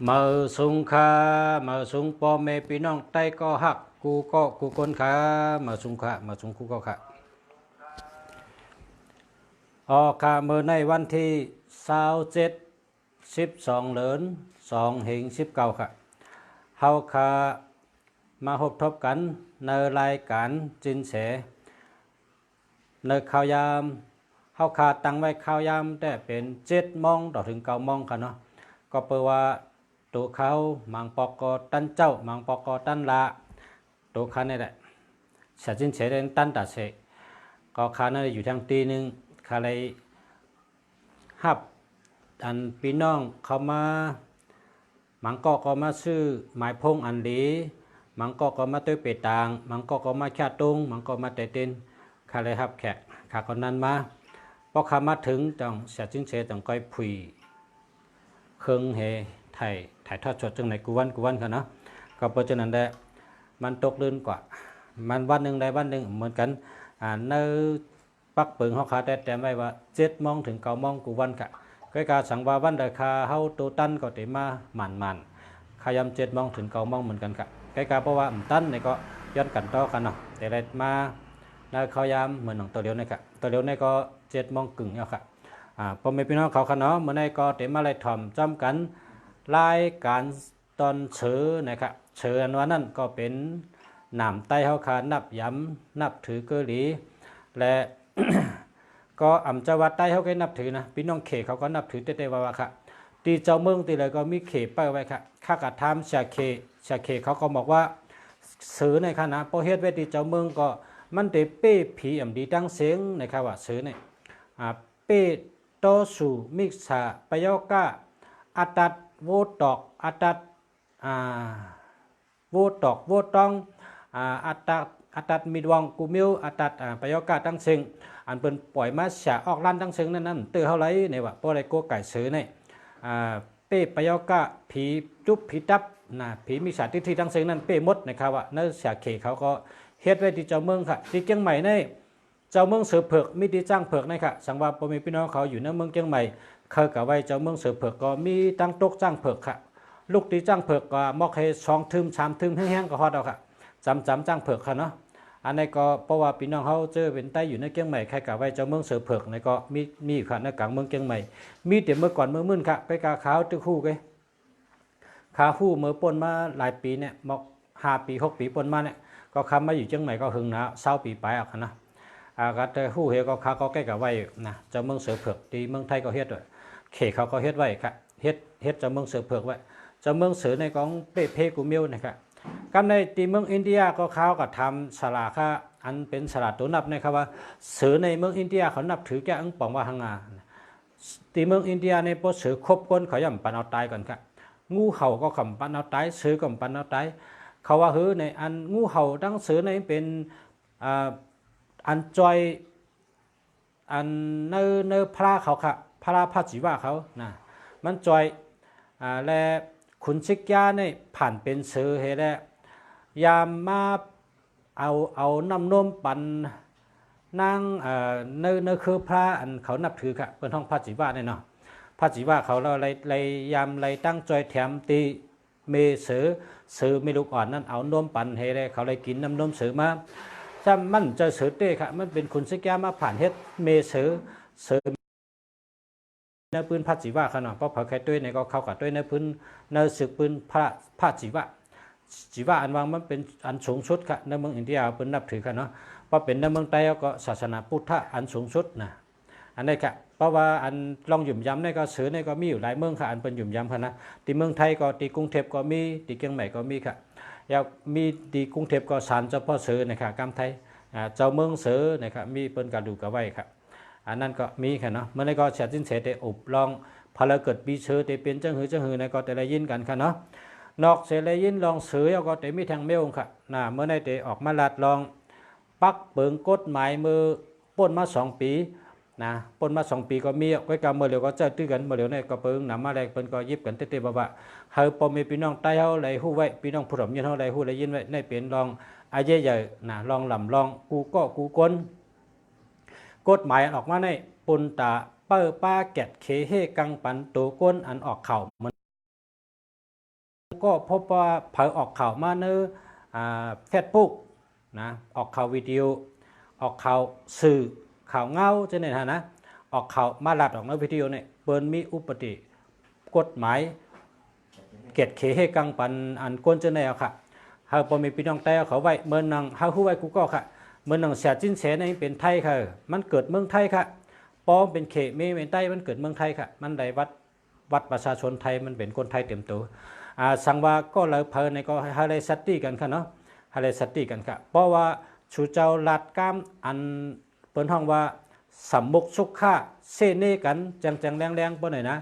มาสุงคามาสุงปอเมพี่น้องใต้ก็หักกูก็กูคนขามาสุงคามาสุงกูก็ขาออกขาเมื่อในวันที่27 12 เหลือน2 เหง 19ค่ะเฮาขามาพบทบกันในรายการจินเสในข่าวยามเฮาขาตั้งไว้ข่าวยามแต่เป็น7 โมงต่อถึง9 โมงค่ะเนาะก็เปิดว่าตัวเขามังปอกอตันเจ้ามังปอกอตันละตัวเขาเนี่ยแหละเสียจินเฉยเดินตันตัดเสก็เขาเนี่ยอยู่ทางตีหนึ่งเขาเลยฮับอันพี่น้องเขามามังก็มาซื้อหมายพงอันดีมังก็มาตัวเปตางมังก็มาแค่ตุงมังก็มาเตตินเขาเลยฮับแขกขาคนนั้นมาพอเขามาถึงต้องเสียจินเฉยต้องก้อยผุยเครื่องเฮถ่ายทอดสดจังไหนกูวันค่ะเนาะก็เพราะฉะนั้นได้มันตกลื่นกว่ามันวันหนึ่งได้วันหนึ่งเหมือนกันในปักปึงเขาขาแต่ไม่ว่า7 โมงถึง9 โมงกูวันค่ะก็การสั่งว่าวันเดคาเฮาตัวตันก็เตมามันขยำ7 โมงถึง9 โมงเหมือนกันค่ะก็การเพราะว่าตันนี่ก็ย้อนกันต่อกันเนาะแต่ได้มาในเขายามเหมือนหนังตัวเดียวนี่ค่ะตัวเดียวนี่ก็7 โมงกึ่งเนาะค่ะพอไม่พี่น้องเขาค่ะเนาะเมื่อในก็เตมาเลยถ่อมจำกันรายการตอนเชือนะครับเชืออันวันนั้นก็เป็นหนามไต้เฮาคานับย้ำนับถือเกลีและ ก็อ่ำจังหวัดใต้เขาก็นับถือนะพี่น้องเขเขาก็นับถือเต้ๆว่าค่ะตีเจ้าเมืองตีเลยก็มีเขไปไว้ค่ะข้ากระทำชาเคเขาก็บอกว่าซื้อในคณะพอเฮ็ดไว้ตีเจ้าเมืองก็มันเตเป้ผีอ่ำดีตั้งเสียงนะครับว่าซื้อเนี่ยเป้โตสูมิกษาปยกะอัตัดโวตอกอัตัดโวตอกโวตองอัตัดมีดวงกูมิวอัตัดปยกะตั้งเสียงอันเป็นปล่อยมาฉะออกลั่นตั้งเสียงนั่นเตือเขาไรเนี่ยว่าเพราะอะไรโกไก่ซื้อเนี่ยเป้ปยกะผีจุ๊บผีตับนะผีมีฉาที่ตั้งเสียงนั่นเป้มดนะครับว่าเนื้อฉาเขเขาก็เฮ็ดไว้ที่เจ้าเมืองค่ะที่เชียงใหม่เนี่ยเจ้าเมืองเสือเผือกมีที่จ้างเผือกนะครับสังวาปมีพี่น้องเขาอยู่ในเมืองเชียงใหม่เคยกับไว้เจ้าเมืองเสือเผือกก็มีตั้งตกจ้างเผือกค่ะลูกที่จ้างเผือกก็มอกให้2 ทึม 3 ทึมแห้งๆก็ฮอดเอาค่ะจำจ้างเผือกค่ะเนาะอันนี้ก็เพราะว่าพี่น้องเขาเจอเป็นใต้อยู่ในเชียงใหม่ใครกับไว้เจ้าเมืองเสือเผือกในก็มีค่ะในกลางเมืองเชียงใหม่มีแต่เมื่อก่อนเมื่อมื่นค่ะไปกาขาวตึกคู่กันขาคู่เมื่อปนมาหลายปีเนี่ยมอก5 ปี6 ปีปนมาเนี่ยก็คำมาอยู่เชียงใหม่ก็หึงนะ20 ปีไปอ่ะค่ะนะก็แต่คู่เฮก็ขาก็ใกล้กับไว้นะเจ้าเมืองเสือเผือกที่เมืองไทยก็เฮ็ดด้วยเขเขาก็เฮ็ดไว้ค่ะเฮ็ดเจ้าเมืองเสือเผือกไว้เจ้าเมืองเสือในของเพกูมิวนะครับกันในตีเมืองอินเดียก็เขาก็ทำสลาค่ะอันเป็นสลาตัวนับนะครับว่าเสือในเมืองอินเดียเขานับถือแก่อังปองว่าหังงาตีเมืองอินเดียในพวกเสือครบคนเขาย่ำปันเอาตายก่อนครับงูเห่าก็ขำปันเอาตายเสือก็ปันเอาตายเขาว่าฮือในอันงูเห่าตั้งเสือในเป็นอันจอยอันเนื้อพระเขาค่ะพระพระจิวะเขานะมันจอยและขุนชิกยาเนี่ยผ่านเป็นเสือเฮแล้วยามมาเอาน้ำนมปั่นนางเนื้อคือพระอันเขานับถือค่ะเป็นห้องพระจิวะเนี่ยเนาะพระจิวะเขาเราเลยยามเลยตั้งจอยแถมตีเมเสือไม่ลูกอ่อนนั่นเอานมปั่นเฮแล้วเขาเลยกินน้ำนมเสือมาถ้ามันจะเสือเต้ค่ะมันเป็นขุนชิกยามาผ่านเฮ็ดเมเสือในพื้นพระจิวะขนาดเพราะเผาแค่ด้วยในก็เข้ากับด้วยในพื้นในศึกพื้นพระจิวะอันวางมันเป็นอันสูงสุดค่ะในเมืองอินเดียเป็นนับถือค่ะเนาะเพราะเป็นในเมืองไทยก็ศาสนาพุทธะอันสูงสุดนะอันนี้ค่ะเพราะว่าอันลองหยุ่มย้ำในก็เสือในก็มีอยู่หลายเมืองค่ะอันเป็นหยุ่มย้ำค่ะนะที่เมืองไทยก็ที่กรุงเทพก็มีที่เชียงใหม่ก็มีค่ะอยากมีที่กรุงเทพก็ศาลเจ้าพ่อเสือนะครับกำไทยเจ้าเมืองเสือนะครับมีเป็นการดูกระไว้ค่ะอันนั้นก็มีค่ะเนาะเมื่อไรก็เสียจินเสด็จอบลองพอเราเกิดปีเสือเตเป็นจังหือในก็แต่ละยินกันค่ะเนาะนอกเสลยินลองเสือก็แต่มีทางเมลค่ะนะเมื่อในเตออกมาลัดลองปักเปิงกฎหมายมือป้นมา2 ปีนะป้นมา2 ปีก็มีไว้กับเมื่อเร็วก็เจอตื้อกันเมื่อเร็วในก็เปิงนำมาแรงเปิงก็ยิบกันเตะบ่าเฮาปอมีพี่น้องใต้เฮาไหลหู้ไว้พี่น้องผู้ถมยินเฮาไหลหู้ไหลยินไว้ในเป็นลองอาเยใหญ่นะลองลำลองกูก็กูก้นกฎหมายออกมาในปุนตาเป้อป้าแกะเคเฮกังปันตัวก้นอันออกเข่า ก็พบว่าเผยออกข่าวมาในเฟซบุ๊กนะออกข่าววิดีโอออกข่าวสื่อข่าวเงาจะเนี่ยนะออกข่าวมาลัดออกในวิดีโอเนี่ยเปิ้นมีอุปติกฎหมายเกียรติเขให้กังปันอันก้นจะเนี่ยค่ะเฮาพอมีพี่น้องแต่เขาไว้เมื่อนังเฮาฮู้ไว้กูก็ค่ะเมื่อนังเสียจิ้นเสนี่เป็นไทยค่ะมันเกิดเมืองไทยค่ะป้อมเป็นเขเมเป็นใต้มันเกิดเมืองไทยค่ะมันได้วัดประชาชนไทยมันเป็นคนไทยเต็มตัวสังว่าก็เลยเพลินในก็ให้เลยสัตติกันค่ะเนาะให้เลยสัตติกันค่ะเพราะว่าชูเจ้าลัดก้ามอันเปิ้นห้องว่าสำมุกสุขะเสเนกันจังแรงๆเปิ้นหน่อยนะ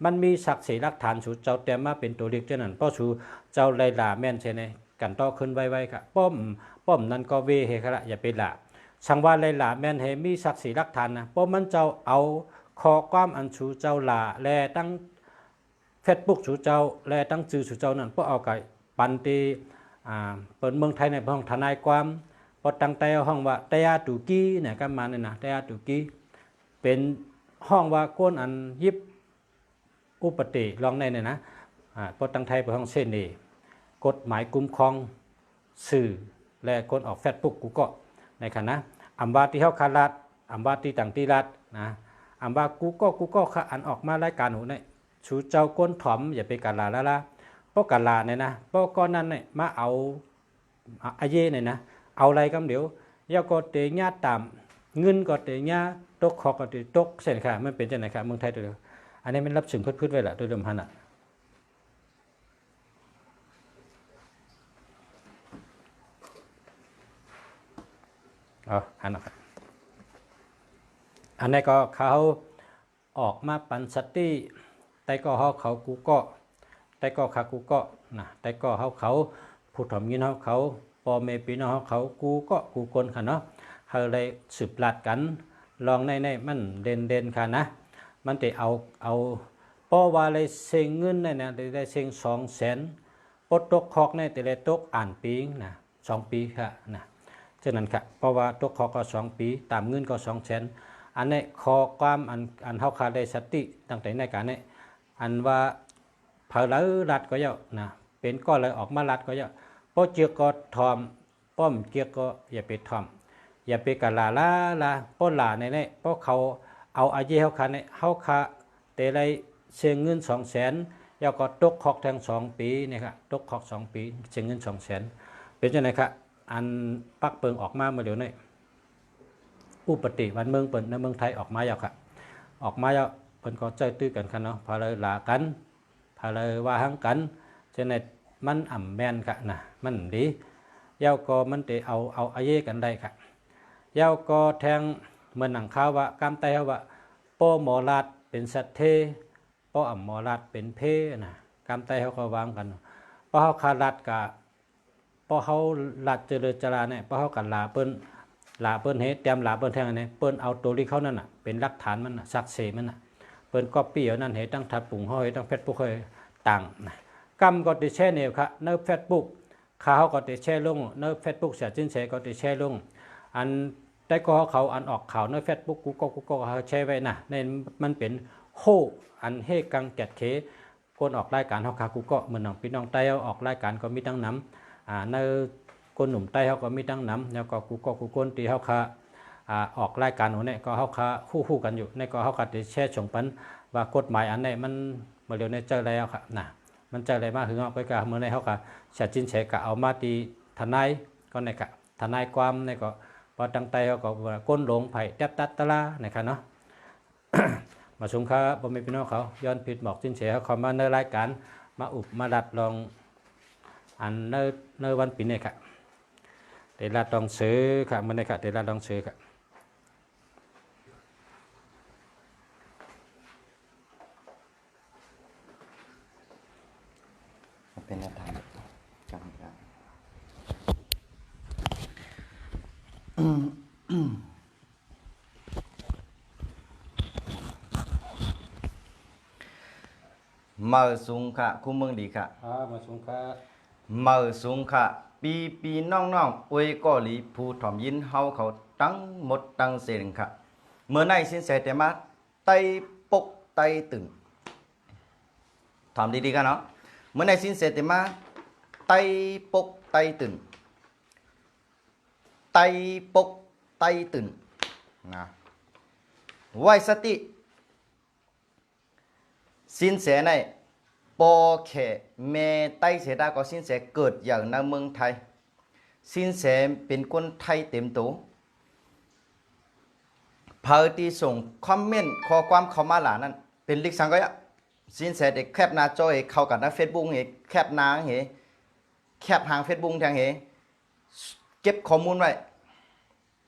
มันมีศักดิ์ศรีหลักฐานชูเจ้าแต่มาเป็นตัวเล็กเช่นนั้นเพราะชูเจ้าไลลาแม่นใช่ไหมกันต่อขึ้นไวๆค่ะป้อมนั้นก็เวเฮค่ะอย่าไปละสังว่าไลลาแม่นเฮมีศักดิ์ศรีหลักฐานนะเพราะมันเจ้าเอาคอความอันชูเจ้าลาแลตั้งเฟซบุ๊กชูเจ้าแลตั้งจื่อชูเจ้านั้นเพราะเอาไก่ปันตีเปิดเมืองไทยในห้องทนายความพอตั้งแต่ห้องว่าเตยาตุกี้เนี่ยก็มาเนี่ยนะเตยาตุกี้เป็นห้องว่าก้นอันยิบอุปติลองในเนี่ยนะพอตั้งไทยไปห้องเส้นนี่กฎหมายคุ้มครองสื่อและคนออกเฟซบุ๊กกูก็ในขณะอัมบาที่เขาคารัดอัมบาที่ต่างที่รัดนะอัมบากูก็ค่ะอันออกมารายการหูเนี่ยชูเจ้าก้นถ่อมอย่าไปกาลาละเพราะกาลาเนี่ยนะเพราะก้อนนั้นเนี่ยมาเอาอาเย่เนี่ยนะเอาอะไรกันเดี๋ยวยาก็เตญาตามเงินก็เตญาตกขอก็เตตกเส้นค่ะมันเป็นจังไหนค่ะเมืองไทยตัวเดียวอันนี้มันรับสึงพืชไว้แหละโดยเดิมพันอ่ะอันนั้นอันนี้ก็เขาออกมาปันสติแต่ก็เขากูก็แต่ก็ขากูก็นะแต่ก็เขาผู้ถ่อมยินเขาพอเมปีน้องเขากูคนค่ะเนาะเขาเลยสืบหลัดกันลองในมันเด่นค่ะนะมันจะเอาเพราะว่าเลยเซ็งเงินเนี่ยได้เซ็ง200,000ปดตกคอกเนี่ยแต่เลยตกอ่านปีนะ2 ปีค่ะนะฉะนั้นค่ะเพราะว่าตกคอกก็2 ปีตามเงินก็200,000อันนี้คอความอันเขาขาดได้สติตั้งแต่ในการนี้อันว่าเผลอรัดก็เยอะนะเป็นก็เลยออกมารัดก็เยอะเพราะเจียก็ทอมป้อมเจียก็อย่าไปทอมอย่าไปกะลาเพราะลาในนี้เพราะเขาเอาอาเยเขาขาในเขาขาแต่ไรเสียเงิน200,000แล้วก็ตกคอกทั้ง2 ปีเนี่ยครับตกคอก2 ปีเสียเงิน200,000เป็นยังไงครับอันปักเปิงออกมาเมื่อเดี๋ยวนี้อุปติวันเมืองเปิดในเมืองไทยออกมาแล้วครับออกมาแล้วเปิ่นก็ใจตื้อกันค่ะเนาะพาเลยลากันพาเลยว่าหังกันฉะนั้นมันอ่ำแมนค่ะนะมันดีเย้าก็มันจะเอาอาเยกันได้ค่ะเย้าก็แทงเหมือนหนังข่าวว่ากามไตเขาว่าป้อหมอลาดเป็นสัตเทป้ออ่ำหมอลาดเป็นเพนะกามไตเขาก็วางกันป้อเขาขาลัดกะป้อเขาลัดเจริญจราเนี่ยป้อเขากันลาเปิ้นเฮ็ดเตรียมลาเปิ้นแทงเนี่ยเปิ้นเอาตัวที่เขานั่นน่ะเป็นหลักฐานมันน่ะซักเสมันน่ะเปิ้นก๊อปปี้เอานั่นเฮ็ดตั้งทัดปุ่งเฮาเฮ็ดตั้งเฟซบุ๊กเฮาต่างนะกำก็ติแชร์เนี่ยค่ะในเฟซบุ๊กเขาก็ติแชร์ลงในเฟซบุ๊กเสียจิ้นเสก็ติแชร์ลงอันแต่ก็เขาอันออกข่าวในเฟซบุ๊กกูก็เขาแชร์ไว้นะในมันเป็นโฮอันเฮกังแกดเคคนออกรายการเฮาค่ะกูก็เหมือนน้องพี่น้องใต้ออกรายการก็มีตั้งน้ำในคนหนุ่มใต้เขาก็มีตั้งน้ำแล้วก็กูคนตีเขาค่ะออกรายการหัวเนี่ยก็เขาค่ะคู่กันอยู่ในก็เขาค่ะติแชร์ส่งปันว่ากฎหมายอันไหนมันเมื่อเร็วในเจอแล้วค่ะนะมันเจออะไรมากถึงเอาไปกับเมื่อในเขาค่ะเสียจินเฉกะเอามาตีทนายก็ในกะทนายความในก็พอตั้งใจเขาก็ก้นหลงไผ่แทบตัดตะลาในค่ะเนาะ มาชมค่ะบ่มีพี่น้องเขาย้อนผิดบอกจินเฉเขามาในรายการมาอุบมาดัดลองอันในวันปีนี้ค่ะเดี๋ยวเราต้องซื้อค่ะมันในค่ะเดี๋ยวเราต้องซื้อค่ะเป็นแนวทางการมาสูงค่ะคู่เมืองดีค่ะมาชมค่ะมาสูงค่ะปีน้องอวยก่อหลีผู้ถ่อมยินเฮาเขาตั้งหมดตั้งเสียงค่ะเมื่อในสินแสแต่มาไตปกไตตึงถามดีๆกันเนาะ เมื่อในสินเสเตมาไตปกไตตื่นไตปกไตตื่นนะไหวสติสินเสในปอแขเมไตเสดาก็สินเสเกิดอย่างในเมืองไทยสินเสเป็นคนไทยเต็มตัวเพอที่ส่งคอมเมนต์ข้อความเข้ามาหลานั้นเป็นลิกสังก็สินเสเด็กแคบหน้าจอเข้ากันนะเฟซบุ๊กเหแคบหน้าเหแคบหางเฟซบุ๊กทางเหเก็บข้อมูลไว้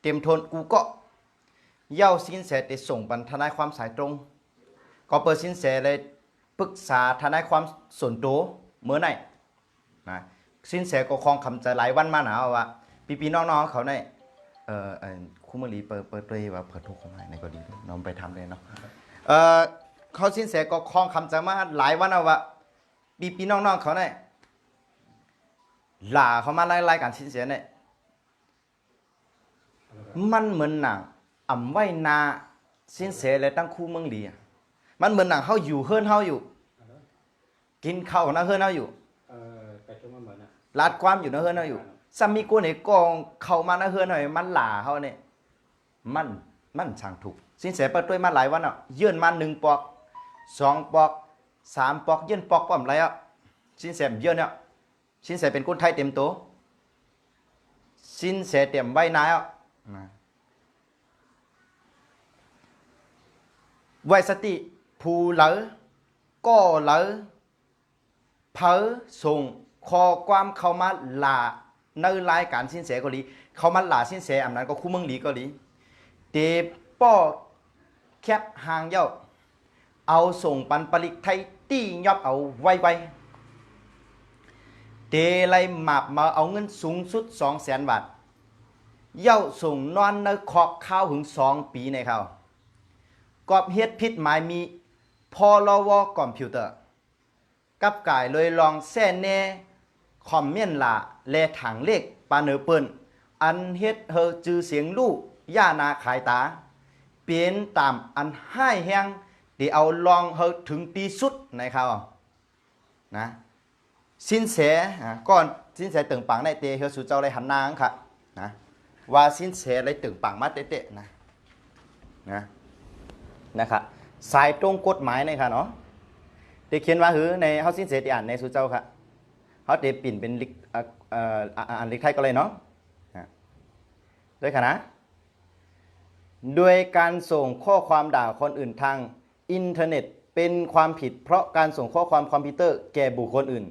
เตรียมทนกูก็เย้าสินเสได้ส่งบรรทนายความสายตรงก็เปิดสินเสเลยปรึกษาทนายความส่วนตัวเมื่อไหร่นะสินเสก็คลองคำใจหลายวันมาหนาว่าพี่น้องๆเขาในคู่มือลีเปิดเลยว่าเปิดทุกคนในก็ดีน้องไปทำเลยเนาะเขาสินเสก็คลองคำใจมาหลายวันเอาว่าพี่น้องๆเขาในหล่าเขามาไล่กันสินเสเนี่ยมันเหมือนหนังอ่ำไว้นาสินเสเลยตั้งคู่เมืองลีมันเหมือนหนังเขาอยู่เฮิรนเขาอยู่กินข้าวนะเฮิรนเขาอยู่ลาดความอยู่นะเฮิรนเขาอยู่สามีกูเนี่ยกองเข้ามานะเฮิรนเขามันหล่าเขาเนี่ยมันช่างถูกสินเสเปิดด้วยมาหลายวันอ่ะยื่นมา1 ปอก2 ปอก3 ปอกยื่นปอกป้อมไรอ่ะสินเสยื่นเนี่ยสินเสเป็นคนไทยเต็มตัวสินเสเต็มไว้นายอ่ะไว้สติผู้เหลอก็เหลอเผอส่งคอความเข้ามาหลาในรายการสินเสก็ดีเข้ามาหลาสินเสอำนั้นก็คู่เมืองลีก็ดีเตป้อแคบหางเย้าเอาส่งปันปลิกไทยตี้ยอบเอาไว้เตไลหมาบมาเอาเงินสูงสุด200,000 บาทเย้าส่งนอนในขอบข้าวถึง2 ปีในเขากอบเฮ็ดผิดหมายมีพรวคอมพิวเตอร์กับกายเลยลองแซ่แน่คอมเมนต์ละแลถังเลขปาเนอเปิ้นอันเฮ็ดเฮอจือเสียงลูกย่านาขายตาเปลี่ยนตามอันให้แห้งเดี๋ยวเอาลองเฮอถึงตีสุดในเขานะสินเสก่อนสินเสตึงปังในเตเฮอสู่เจ้าเลยหันนางค่ะนะว่าสินเสเลยตึงปังมาเตะนะครับสายตรงกฎหมายในค่ะเนาะเด็กเขียนว่าหือในเฮาสินเสติอ่านในสู่เจ้าค่ะเฮาเตปิ่นเป็นลิกอ่านลิกไทยก็เลยเนาะด้วยค่ะนะโดยการส่งข้อความด่าคนอื่นทางอินเทอร์เน็ตเป็นความผิดเพราะการส่งข้อความคอมพิวเตอร์แก่บุคคลอื่น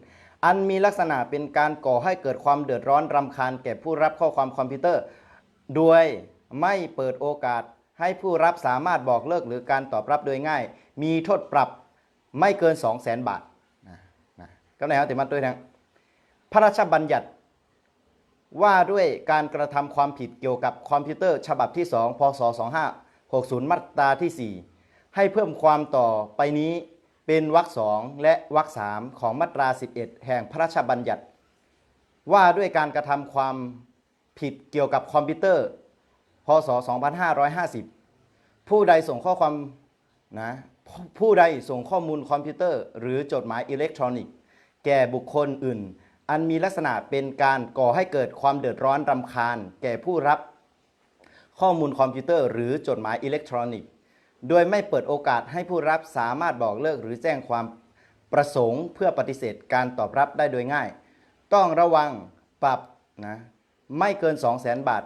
อันมีลักษณะเป็นการก่อให้เกิดความเดือดร้อนรำคาญแก่ผู้รับข้อความคอมพิวเตอร์โดยไม่เปิดโอกาสให้ผู้รับสามารถบอกเลิกหรือการตอบรับโดยง่ายมีโทษปรับไม่เกิน 200,000 บาทก็ไหนครับแต่มันด้วยนะพระราชบัญญัติว่าด้วยการกระทำความผิดเกี่ยวกับคอมพิวเตอร์ฉบับที่2พศ2560มาตราที่4ให้เพิ่มความต่อไปนี้เป็นวรรค2และวรรค3ของมาตรา11แห่งพระราชบัญญัติว่าด้วยการกระทำความผิดเกี่ยวกับคอมพิวเตอร์พศ2550ผู้ใดส่งข้อความผู้ใดส่งข้อมูลคอมพิวเตอร์หรือจดหมายอิเล็กทรอนิกส์แก่บุคคลอื่นอันมีลักษณะเป็นการก่อให้เกิดความเดือดร้อนรำคาญแก่ผู้รับข้อมูลคอมพิวเตอร์หรือจดหมายอิเล็กทรอนิกส์โดยไม่เปิดโอกาสให้ผู้รับสามารถบอกเลิกหรือแจ้งความประสงค์เพื่อปฏิเสธการตอบรับได้โดยง่ายต้องระวังปรับไม่เกิน 200,000 บาท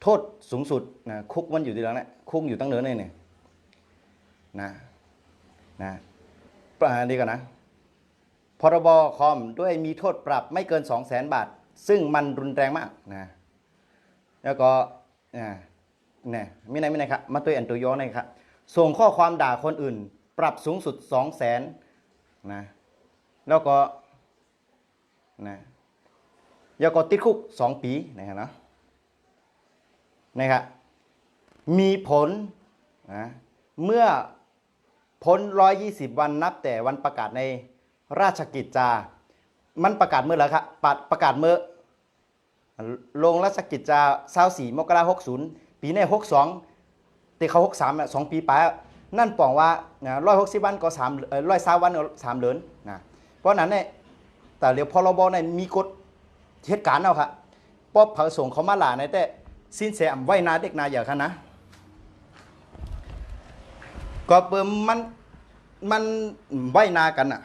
โทษสูงสุดคุกมันอยู่ที่หลังเนี่ยคุกอยู่ตั้งเนื้อเนี่ยดีกันนะพรบคอมด้วยมีโทษปรับไม่เกิน 200,000 บาทซึ่งมันรุนแรงมากแล้วก็ไม่ไหนครับมาตัวอันตัวย้อนเลยครับส่งข้อความด่าคนอื่นปรับสูงสุด 200,000แล้วก็ติดคุก2 ปีนะครับมีผลเมื่อพ้น120 วันนับแต่วันประกาศในราชกิจจามันประกาศเมื่อไหร่ครับประกาศเมื่อลงราชกิจจา24 มกราคม 60ปีใน62แต่เขา63 2 ปีไป นั่นปองว่า160 วันก็3 120 วันก็3 เดือนนะเพราะนั้นเนี่ยแต่เดี๋ยวพรบในมีกฎเหตุการณ์เอาครับป้อเผาส่งเขามาหลาในแต่สิ้นเสียไว้นาเด็กนาอย่าค่ะนะก็เปิมมันไว้นากันอ่ะ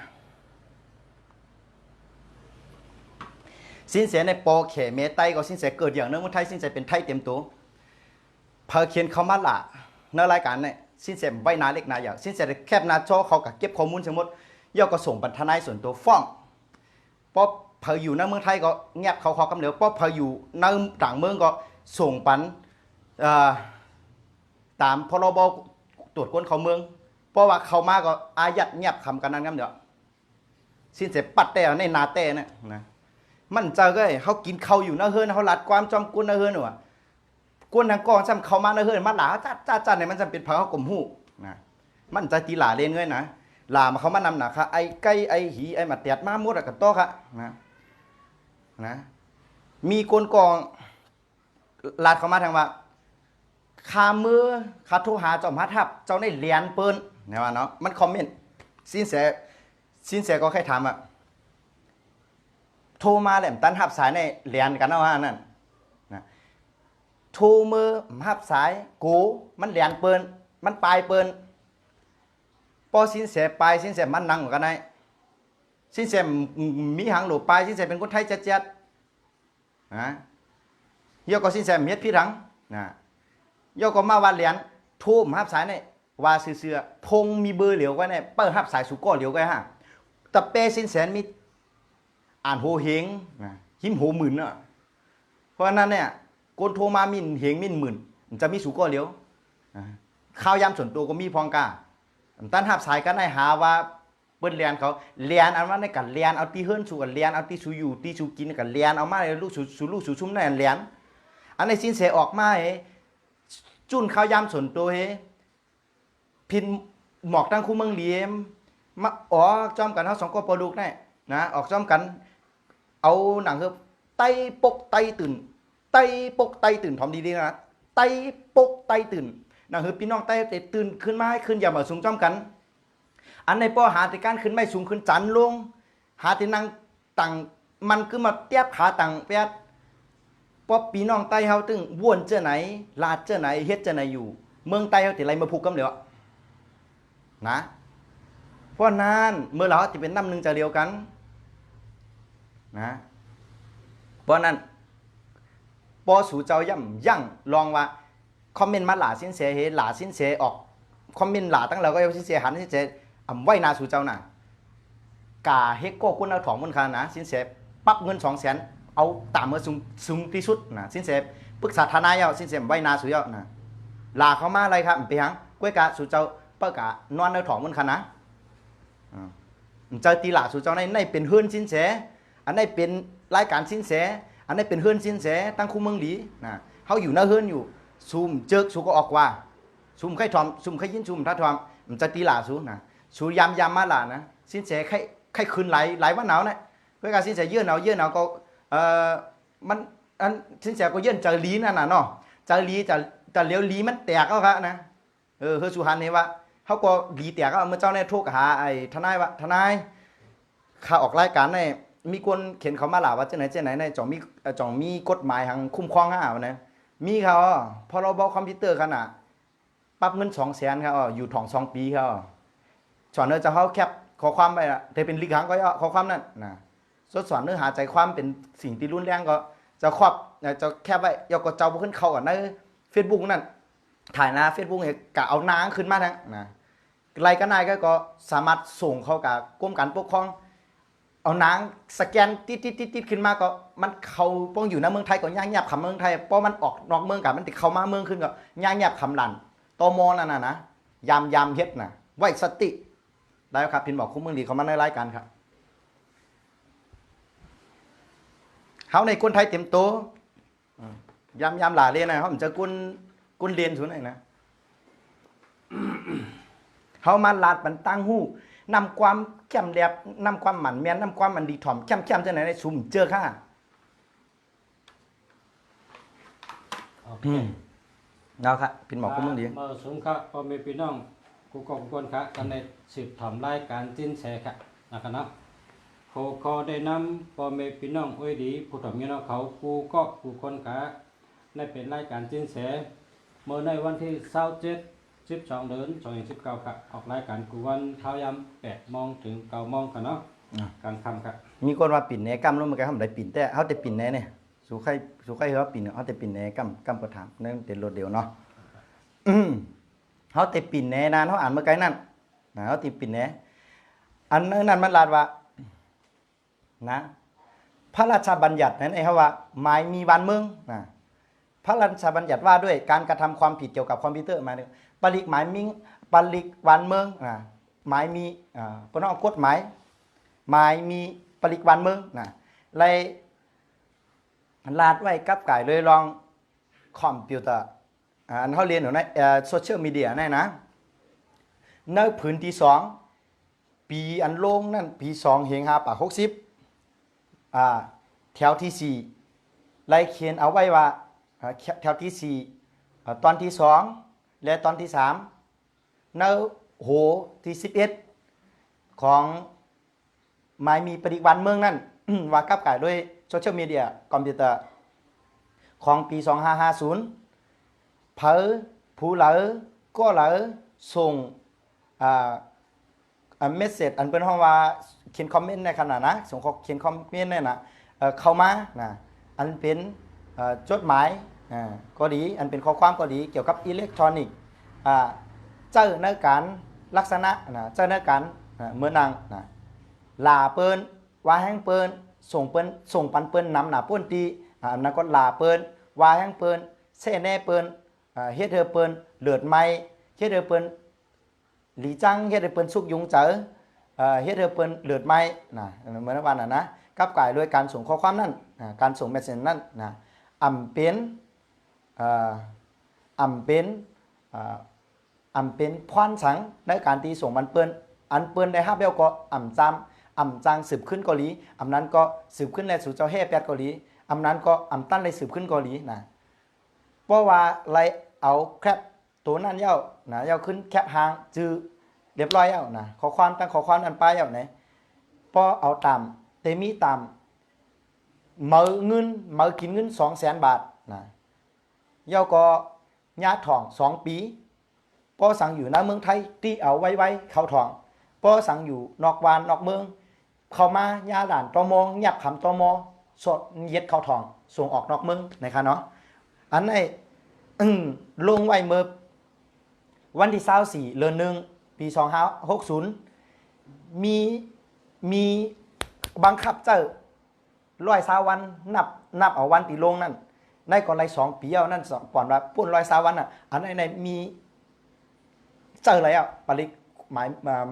สิ้นเสียในปอเขเมไตก็สิ้นเสียเกิดอย่างเนื่องว่าไทยสิ้นเสียเป็นไทยเต็มตัวเผาเขียนเขามาหลาในรายการเนี่ยสิ้นเสียไว้นาเล็กนาอย่างสิ้นเสียแคบหน้าจอเขากับเก็บข้อมูลสมมติย่อก็ส่งบรรทนายส่วนตัวฟ้องป๊อเผยอยู่ในเมืองไทยก็เงียบเขากำเหลวป๊อเผยอยู่ในต่างเมืองก็ส่งปันตามพรบตรวจคนเขาเมืองเพราะว่าเขามาก็อายัดเงียบคำกันนั้นกำเดียวสิ้นเสียปัดแต่ในนาแต่เนี่ยนะมันเจอก็เขากินเขาอยู่นะเฮิร์นเขาหลัดความจอมกุนนะเฮิร์นหนูกวนทางกองซ้ำเขามานะเฮิร์นมาหลาจ้าเนี่ยมันจะเป็นเผาเขากลมหูนะมันจะตีหลาเล่นเงยนะหลามาเขามานำหนักค่ะไอ้ไก่ไอ้หีไอ้หมัดเตียดมาหมดกับโต๊ะค่ะนะมีกลกองลาดเขามาทางว่าคามือคาโทรหาจอมฮัทับเจ้าได้เลียนเปิ้นเนี่ยว่าเนาะมันคอมเมนต์สินแสก็แค่ถามอ่ะโทรมาแหลมตันหับสายในเลียนกันเอาฮะนั่นนะโทรมือหับสายกูมันเลียนเปิ้นมันปลายเปิ้นพอสินแสปลายสินแสมันนั่งกันได้สินแสมีหางหลูปลายสินแสเป็นคนไทยเจ็ดนะเยอะก็สินแสเม็ดพี่รังนะเยอะก็มาว่าเหรียญทูมหับสายเนี่ยว่าเสือพงมีเบอร์เหลียวไว้เนี่ยเปิดหับสายสุก้อเหลียวไว้ฮะแต่เปสินแสมีอ่านโหเฮงนะหิมโหหมื่นเนาะเพราะนั้นเนี่ยคนโทรมามินเฮงมินหมื่นจะมีสุก้อเหลียวข้าวยำส่วนตัวก็มีพองกาตันหับสายกันให้หาว่าเปิ้นเรียนเขาเรียนเอามาในกันเรียนเอาที่เฮิรนสู่กันเรียนเอาที่สู่อยู่ที่สู่กินกันเรียนเอามาในลูกสู่ชุ่มในเรียนอันในสินเสออกมาเฮจุนข้าวยำส่วนตัวเฮพินหมอกตั้งคู่เมืองเลียมมาอ๋อจอมกันเขาสองก็ปลดุกได้นะออกจอมกันเอาหนังคือไตปกไตตื่นไตปกไตตื่นทอมดีๆนะไตปกไตตื่นนั่นคือพี่น้องใต้ตื่นขึ้นมาให้ขึ้นอย่ามาสูงจ้อมกันอันในป้อหาที่การขึ้นไม่สูงขึ้นจันลงหาที่นั่งต่างมันคือมาเตียบขาต่างเปียดป้อพี่น้องใต้เฮาตึงวนเจ้าไหนลาดเจ้าไหนเฮ็ดเจ้าไหนอยู่เมืองใต้เฮาที่ไรมาผูกกำเหลียวนะเพราะนั้นเมื่อเราจะเป็นน้ำหนึ่งใจเดียวกันนะเพราะนั้นป้อสู่เจ้าย่ำยั่งลองว่าคอมเมนต์มาหลาสินเสเฮหลาสินเสออกคอมเมนต์หลาตั้งเราก็เอาสินเสหันสินเสไว้นาสู่เจ้าน่ะกาเฮกโก้กุนเอาถองมันคานะสินเสปั๊บเงิน200,000เอาตามเมื่อสูงที่สุดนะสินเสปรึกษาทนายเอาสินเสไว้นาสู่เจ้านะลาเขามาอะไรครับไปหังกล้วยกาสู่เจ้าเปิ้กานอนเอาถองมันคานะเจ้าตีหลาสู่เจ้าในเป็นเฮือนสินเสอันนี้เป็นรายการสินเสอันนี้เป็นเฮือนสินเสตั้งคู่เมืองหลีนะเขาอยู่หน้าเฮือนอยู่ซูมเจอสูก็ออกว่าซูมไข่ทอมซูมไข่ยินซูมท่าทอมมันจะตีหลาสูนะสูยามมาหลานะสินเสไข่คืนไหลวันหนาวนะเพื่อการสินเสเยื่อหนาวก็มันอันสินเสก็เยื่อเจอลีนั่นน่ะเนาะเจอลีจะเลี้ยวลีมันแตกเอาครับนะเฮือสุฮันเนี่ยว่าเขาก็ลีแตกเอาเมื่อเจ้าเนี่ยโทรหาไอ้ทนายว่าทนายข้าออกรายการเนี่ยมีคนเขียนเขามาหลาว่าเจ้าไหนในจ่องมีกฎหมายทางคุ้มครองห้าวนะมีเขาพอเราบอกคอมพิวเตอร์ขนาดปรับเงิน200,000ครับอยู่ถ่อง2 ปีครับสอนเนื้อจะเขาแคปขอความไปละแต่เป็นลิขางก็ขอความนั่นนะสอนเนื้อหาใจความเป็นสิ่งที่รุนแรงก็จะครอบจะแคปไว้ยกก็เจ้าบุขึ้นเข้ากันในเฟซบุ๊กนั่นถ่ายหน้าเฟซบุ๊กเนี่ยกะเอานางขึ้นมาทั้งนะไรก็นายก็สามารถส่งเข้ากับกรมการปกครองเอานางสแกนติดขึ้นมาก็มันเขาป้องอยู่ในเมืองไทยก็ย่างเงียบคำเมืองไทยเพราะมันออกนอกเมืองกับมันติดเข้ามาเมืองขึ้นก็ย่างเงียบคำหลันตมนั่นนะยามเฮ็ดนะไว้สติได้ครับพินบอกคู่เมืองดีเขามาในรายการครับเขาในคนไทยเต็มโตยามหลาเรียนนะเขาจะกุนเรียนสุดไหนนะเขามาลาดบันตั้งหู้นำความแจ่มแดบนำความหมั่นแม่นนำความมันดีถ่อมแจ่มจะไหนได้ซุ่มเจอข้าเนาะครับพินบอกคุณมึงดีมาสงครับพ่อแม่พี่น้อง กูก็กูคนครับกันในสืบถอมรายการจิ้นแชร์ครับนะครับเนาะขอได้นำพ่อแม่พี่น้องอ้อยดีผู้ถมยนเขากูก็กูคนครับได้เป็นรายการจิ้นแชร์เมื่อในวันที่27 12 เดือน2019ครับออกรายการกูวันเช้ายำ8 โมงถึง 9 โมงครับเนาะกลางค่ำครับ มีคนว่าปิ่นแหนกำรู้เหมือนกันเขาไม่ได้ปิ่นแต่เขาแต่ปิ่นแหนเนี่ยสู่ใครเขาปิ่นเขาแต่ปิ่นแหนกำกระถางนั่นเต็นรถเดียวเนาะเขาแต่ปิ่นแหนนานเขาอ่านเมื่อไกลนั่นนะเขาติปิ่นแหนอันนั้นมันลาดว่านะพระราชบัญญัตินั้นไอ้เขาว่าหมายมีวันเมืองนะพระราชบัญญัติว่าด้วยการกระทำความผิดเกี่ยวกับคอมพิวเตอร์มาเนี่ยปริกหมายมิงปริกวันเมืองนะหมายมีปนกฎหมายหมายมีปริกวันเมืองนะเลยลาดไว้กับไก่เลยลองคอมพิวเตอร์อันเขาเรียนอยู่ในโซเชียลมีเดียนี่นะในพื้นที่2ปีอันโล่งนั่นปี2เฮง5ป่า60แถวที่4ไล่เขียนเอาไว้ว่าแถวที่4ตอนที่2และตอนที่3ในโหที่11ของหมายมีปฏิวันเมืองนั่น ว่ากับไก่ด้วยโซเชียลมีเดียคอมพิวเตอร์ของปี2550เผอผู้เหลอก็เหลอส่งเมสเซจอันเป็นห้องว่าเขียนคอมเมนต์ในขณะนะส่งเขียนคอมเมนต์เนี่ยนะเข้ามานะอันเป็นจดหมายก็ดีอันเป็นข้อความก็ดีเกี่ยวกับอิเล็กทรอนิกส์เจ้าในการลักษณะนะเจ้าในการเมื่อนางนะลาเปิ้นว่าแห้งเปิ้นส่งปันเปิ้นนำหนาป้นตีอันนั้นก็ลาเปิ้นว่าแห้งเปิ้นเซ่แน่เปิ้นเฮ็ดเธอเปิ้นเลือดไม้เฮ็ดเธอเปิ้นหลีจังเฮ็ดเธอเปิ้นสุกยุงเจอเฮ็ดเธอเปิ้นเลือดไม้นะเหมือนวันนะกับกายด้วยการส่งข้อความนั้นการส่งเมสเซจนั้นนะอำเป็นพรสังในการที่ส่งมันเปิ้นอันเปิ้นได้ฮับเบลก็อ่ำจังสืบขึ้นเกาหลีอำนั้นก็สืบขึ้นในสู่เจ้าเฮแปดเกาหลีอำนั้นก็อำตั้นเลยสืบขึ้นเกาหลีนะเพราะว่าไรเอาแคปตัวนั้นเย้านะเย้าขึ้นแคปหางจือเรียบร้อยเย้านะข้อความตั้งข้อความอันไปเย้าไหนพอเอาตามเตมีตามเมื่อกินเงิน200,000 บาทนะเย้าก็ญาติทอง2 ปีพอสั่งอยู่ในเมืองไทยที่เอาไว้เข้าทองพอสั่งอยู่นอกวานนอกเมืองเข้ามาญาด่านตมหยับขำตมสดเย็ดเข้าทองส่งออกนอกเมืองนะครับเนาะอันนี้ลงไว้เมื่อวันที่24เดือน1ปี2560มีบังคับเจ้า120 วันนับเอาวันตีลงนั่นในก่อนไร2 ปีเอานั่นก่อนว่าพุ่น120 วันอ่ะอันในมีเจออะไรอ่ะปริห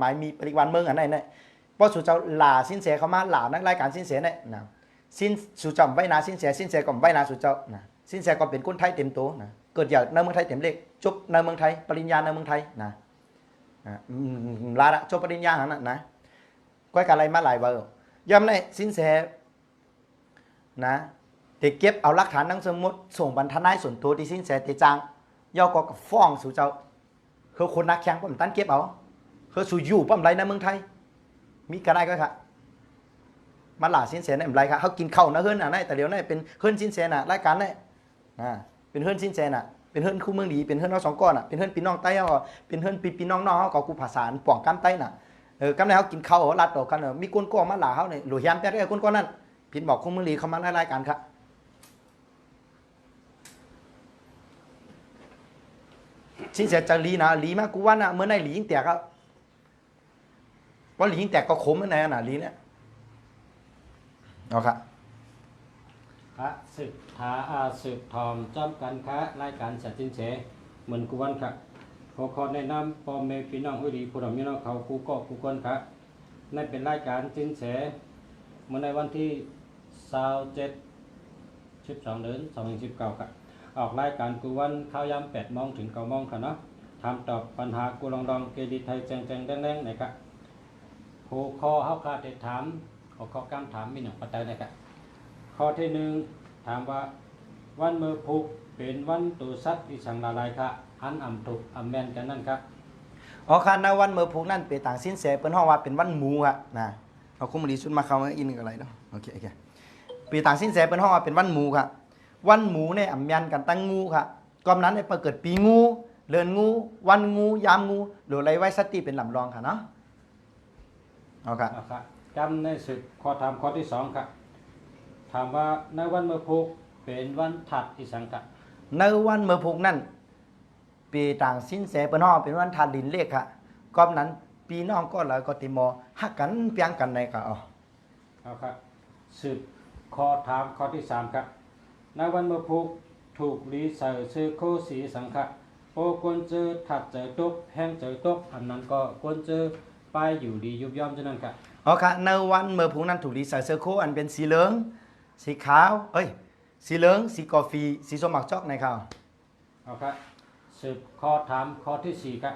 มายมีปริวันเมืองอันไหนเนี่ยเพราะสุเจ้าหล่าสินเสเข้ามาหล่านักรายการสินเสเนี่ยนะสินสุเจ้าใบนาสินเสก็ใบนาสุเจ้านะสินเสก็เป็นคนไทยเต็มตัวนะเกิดอย่างในเมืองไทยเต็มเลขจบในเมืองไทยปริญญาในเมืองไทยนะลาละจบปริญญาหันนะก้อยการอะไรมาหลายเบอร์ย่ำในสินเสนะเด็กเก็บเอาหลักฐานทั้งสมมติส่งบรรทนายส่วนตัวที่สินเสเตจังย่อก็ฟ้องสุเจ้าคือคนนักแข่งผมตั้นเก็บเอาคือสู่อยู่ปั๊มไรในเมืองไทยมีกันได้ก็ค่ะมาหล่าสินเสนอะไรค่ะเขากินข้าวนะเฮือนแต่เดี๋ยวนี่เป็นเฮือนสินเสนรายการนี่เป็นเฮือนสินเสนเป็นเฮือนคู่เมืองดีเป็นเฮือนเรา2 ก้อนเป็นเฮือนปีน้องใต้เขาเป็นเฮือนปีน้องเขาก็กูภาษาป่องกำใต้น่ะกำในเขากินข้าวลาดต่อกันมีก้นก้อมาหล่าเขาเนี่ยหลุยยามแป๊ดได้ก้นก้อนนั่นพินบอกคู่เมืองดีเขามารายการค่ะสินเสจะลีนะลีมากกูว่านะเมื่อไหร่ลียิ่งแตกครับว่าลียิ่งแตกก็ขมนั่นแหละลีเนี่ยเอาครับพระสืบสืบทอมจอมกันค้ารายการสัตว์จินเฉเหมือนกูวันครับขอแนะนำพ่อแม่พี่น้องผู้ดีผู้ดำน้องเขากูก็กูคนครับนั่นเป็นรายการจินเฉเมื่อในวันที่27 12 เดือน2019ครับออกรายการกูวันข้าวยำ8 โมงถึง 9 โมงค่ะเนาะทำตอบปัญหากูลองเกดีไทยแจงแดงๆนะครับผู้คอเฮาคาเด็ดถามข้อกำถามมี1 ปัจจัยนะครับข้อที่1ถามว่าวันมือผูกเป็นวันตัวสัตว์ที่สังละลายค่ะอันอ่ำถูกอ่ำแม่นกันนั่นครับ อ๋อค่ะในวันเมื่อผูกนั่นเป็นต่างสินแสเปิ้นฮ้องว่าเป็นวันหมูค่ะนะเอาคุมรีชุดมาคำว่าอีนึงอะไรเนาะโอเคปีต่างสินแสเปิ้นฮ้องว่าเป็นวันหมูค่ะวันหมูเนี่ยอำยันกันตั้งงูค่ะก่อนนั้นเนี่ยเกิดปีงูเดือนงูวันงูยามงูหรืออะไรไว้สติเป็นลำรองค่ะเนาะเอาค่ะ นะครับจำในสืบข้อถามข้อที่2ครับถามว่าในวันเมื่อพุกเป็นวันถัดอีสังกะ ในวันเมื่อผูกนั่นปีต่างสินแสเปิ้นฮ้องเป็นวันทานดินเลขค่ะก่อนนั้นปีน้องก็หลายก็ติมอฮักกันเปียงกันในค่ะอ๋อ เอาครับสืบข้อถามข้อที่3ครับในวันเมื่อพุกถูกลีเสือซื้อโคสีสังขะโปกวนเจอถัดเจอตกแห้งเจอตกอันนั้นก็กวนเจอไปอยู่ดียุบย่อมฉะนั้นครับ อ๋อค่ะในวันเมื่อผูกนั้นถูกดีใส่เสื้อโค้ทอันเป็นสีเหลืองสีขาวสีเหลืองสีกาแฟสีส้มหมักจอกในข่าว เอาครับสืบข้อถามข้อที่4ครับ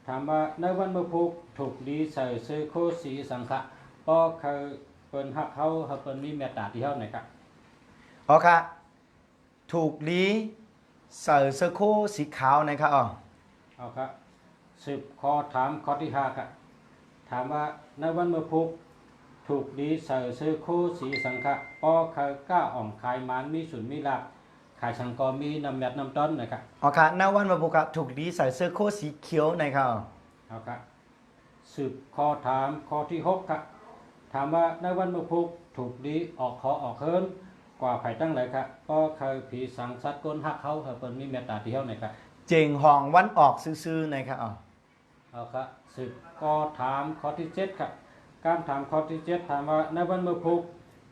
ถามว่าในวันเมื่อพุกถูกลีเสือซื้อโคสีสังขะก็คือเปิ้นฮักเขาเปิ้นมีเมตตาที่เฮาไหนครับ อ๋อค่ะถูกดีใส่เสื้อโค้ทสีขาวในข่าวอ๋อ เอาครับสืบข้อถามข้อที่5ครับถามว่าในวันเมื่อพุกถูกดีเสือซื้อคู่สีสังขะป้อเคยก้าอ่องขายมันมีสุนมีลาบขายชังกอมีน้ำเม็ดน้ำต้นนะครับ อ๋อค่ะในวันเมื่อผูกค่ะถูกดีใส่เสื้อโค้ทสีเขียวในข่าว เอาครับสืบข้อถามข้อที่6ครับถามว่าในวันเมื่อพุกถูกดีออกขอออกเฮิรนกว่าไผ่ตั้งเลยครับป้อเคยผีสังสัตว์ก้นหักเขาเปิ้นมีเมตตาที่เฮาไหนครับ เจงห้องวันออกซื่อๆในข่าวอ๋อ เอาครับสืบข้อถามข้อที่7ครับการถามข้อที่7ถามว่าในวันเมื่อพุก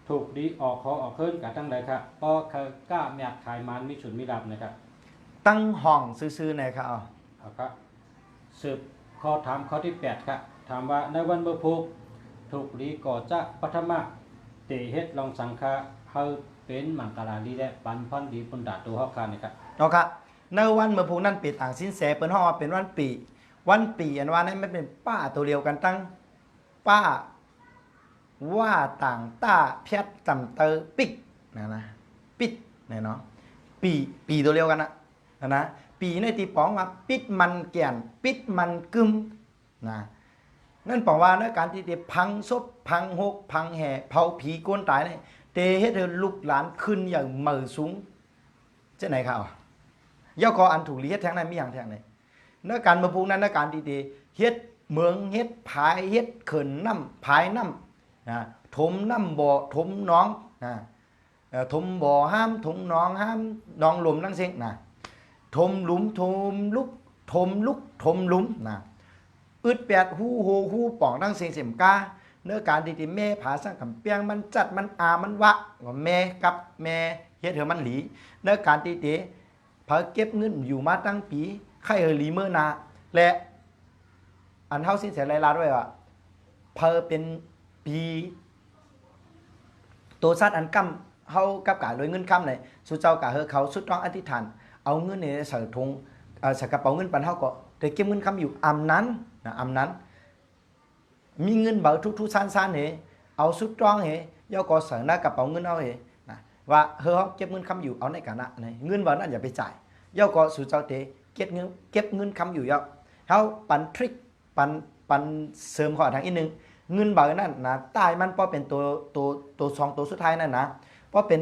ถูกดีออกขอออกเฮิรนกับตั้งเลยครับป้อเคยก้าแมดขายมันมีสุนมีลาบนะครับ ตั้งห้องซื่อๆในข่าวอ๋อ เอาครับสืบข้อถามข้อที่8ครับถามว่าในวันเมื่อพุกถูกดีก่อจะปัทมะเตเฮ็ดลองสังฆะเฮาเป็นมังกรลาลีและปันพันดีปุนดาตัวเฮาคานี่ครับ เอาค่ะในวันเมื่อผูกนั่นเป็นต่างสินแสเปิ้นฮ้องว่าเป็นวันปีอันว่านั้นไม่เป็นป้าตัวเดียวกันตั้งป้าว่าต่างต้าเพียดจำเตอปิกนะปิดเนี่ยเนาะปีตัวเดียวกันนะปีในตีป๋องว่าปิดมันแก่นปิดมันกึมนะนั่นบอกว่าในการที่เดพังซบพังหกพังแห่เผาผีโกนตายเนี่ยเตเฮ็ดให้ลูกหลานขึ้นอย่างเหม่อสูงเจ้าไหนข่าวย่อคออันถูกเลียดแทงนั้นมีอย่างแทงไหนในการมาพูกนั้นในการที่เดเฮ็ดเมืองเฮ็ดผายเฮ็ดเขินน้ำผายน้ำนะถมน้ำบ่อถมหน้องนะถมบ่อห้ามถมหน้องห้ามหน้องหลุมทั้งสิ้นนะถมหลุมถมลุกถมลุกถมหลุมนะอึดแปดหูโหหูป่องทั้งเสียงเสียมกาเนื้อการที่แม่ผาสร้างกำเปียงมันจัดมันอามันวะว่าแม่กับแม่เฮ็ดเถอะมันหลีเนื้อการที่พอเก็บเงินอยู่มาตั้งปีไข่หลีเมื่อนาและอันเท่าสิ้นเสียรายล้านไว้ว่าเพอเป็นปีตัวสัตว์อันกำเฮากับกาเลยเงินกำเลยสุเจ้ากาเฮอเขาสุดต้องอธิษฐานเอาเงินในใส่ถุงใส่กระเป๋าเงินปันเฮาก็แต่เก็บเงินคำอยู่อำนั้นนะอำนั้นมีเงินเบาทุกๆสั้นๆเหเอาสุดต้องเหย่อก็ใส่หน้ากระเป๋าเงินเอาเหนะว่าเฮอเก็บเงินคำอยู่เอาในกันนะเงินวันนั้นอย่าไปจ่ายย่อก็สุเจ้าเตเก็บเงินคำอยู่ย่อเฮาปันทริคปันเสริมข้อทางอีกนึงเงินเบานั่นนะตายมันพอเป็นตัวสองตัวสุดท้ายนั่นนะพอเป็น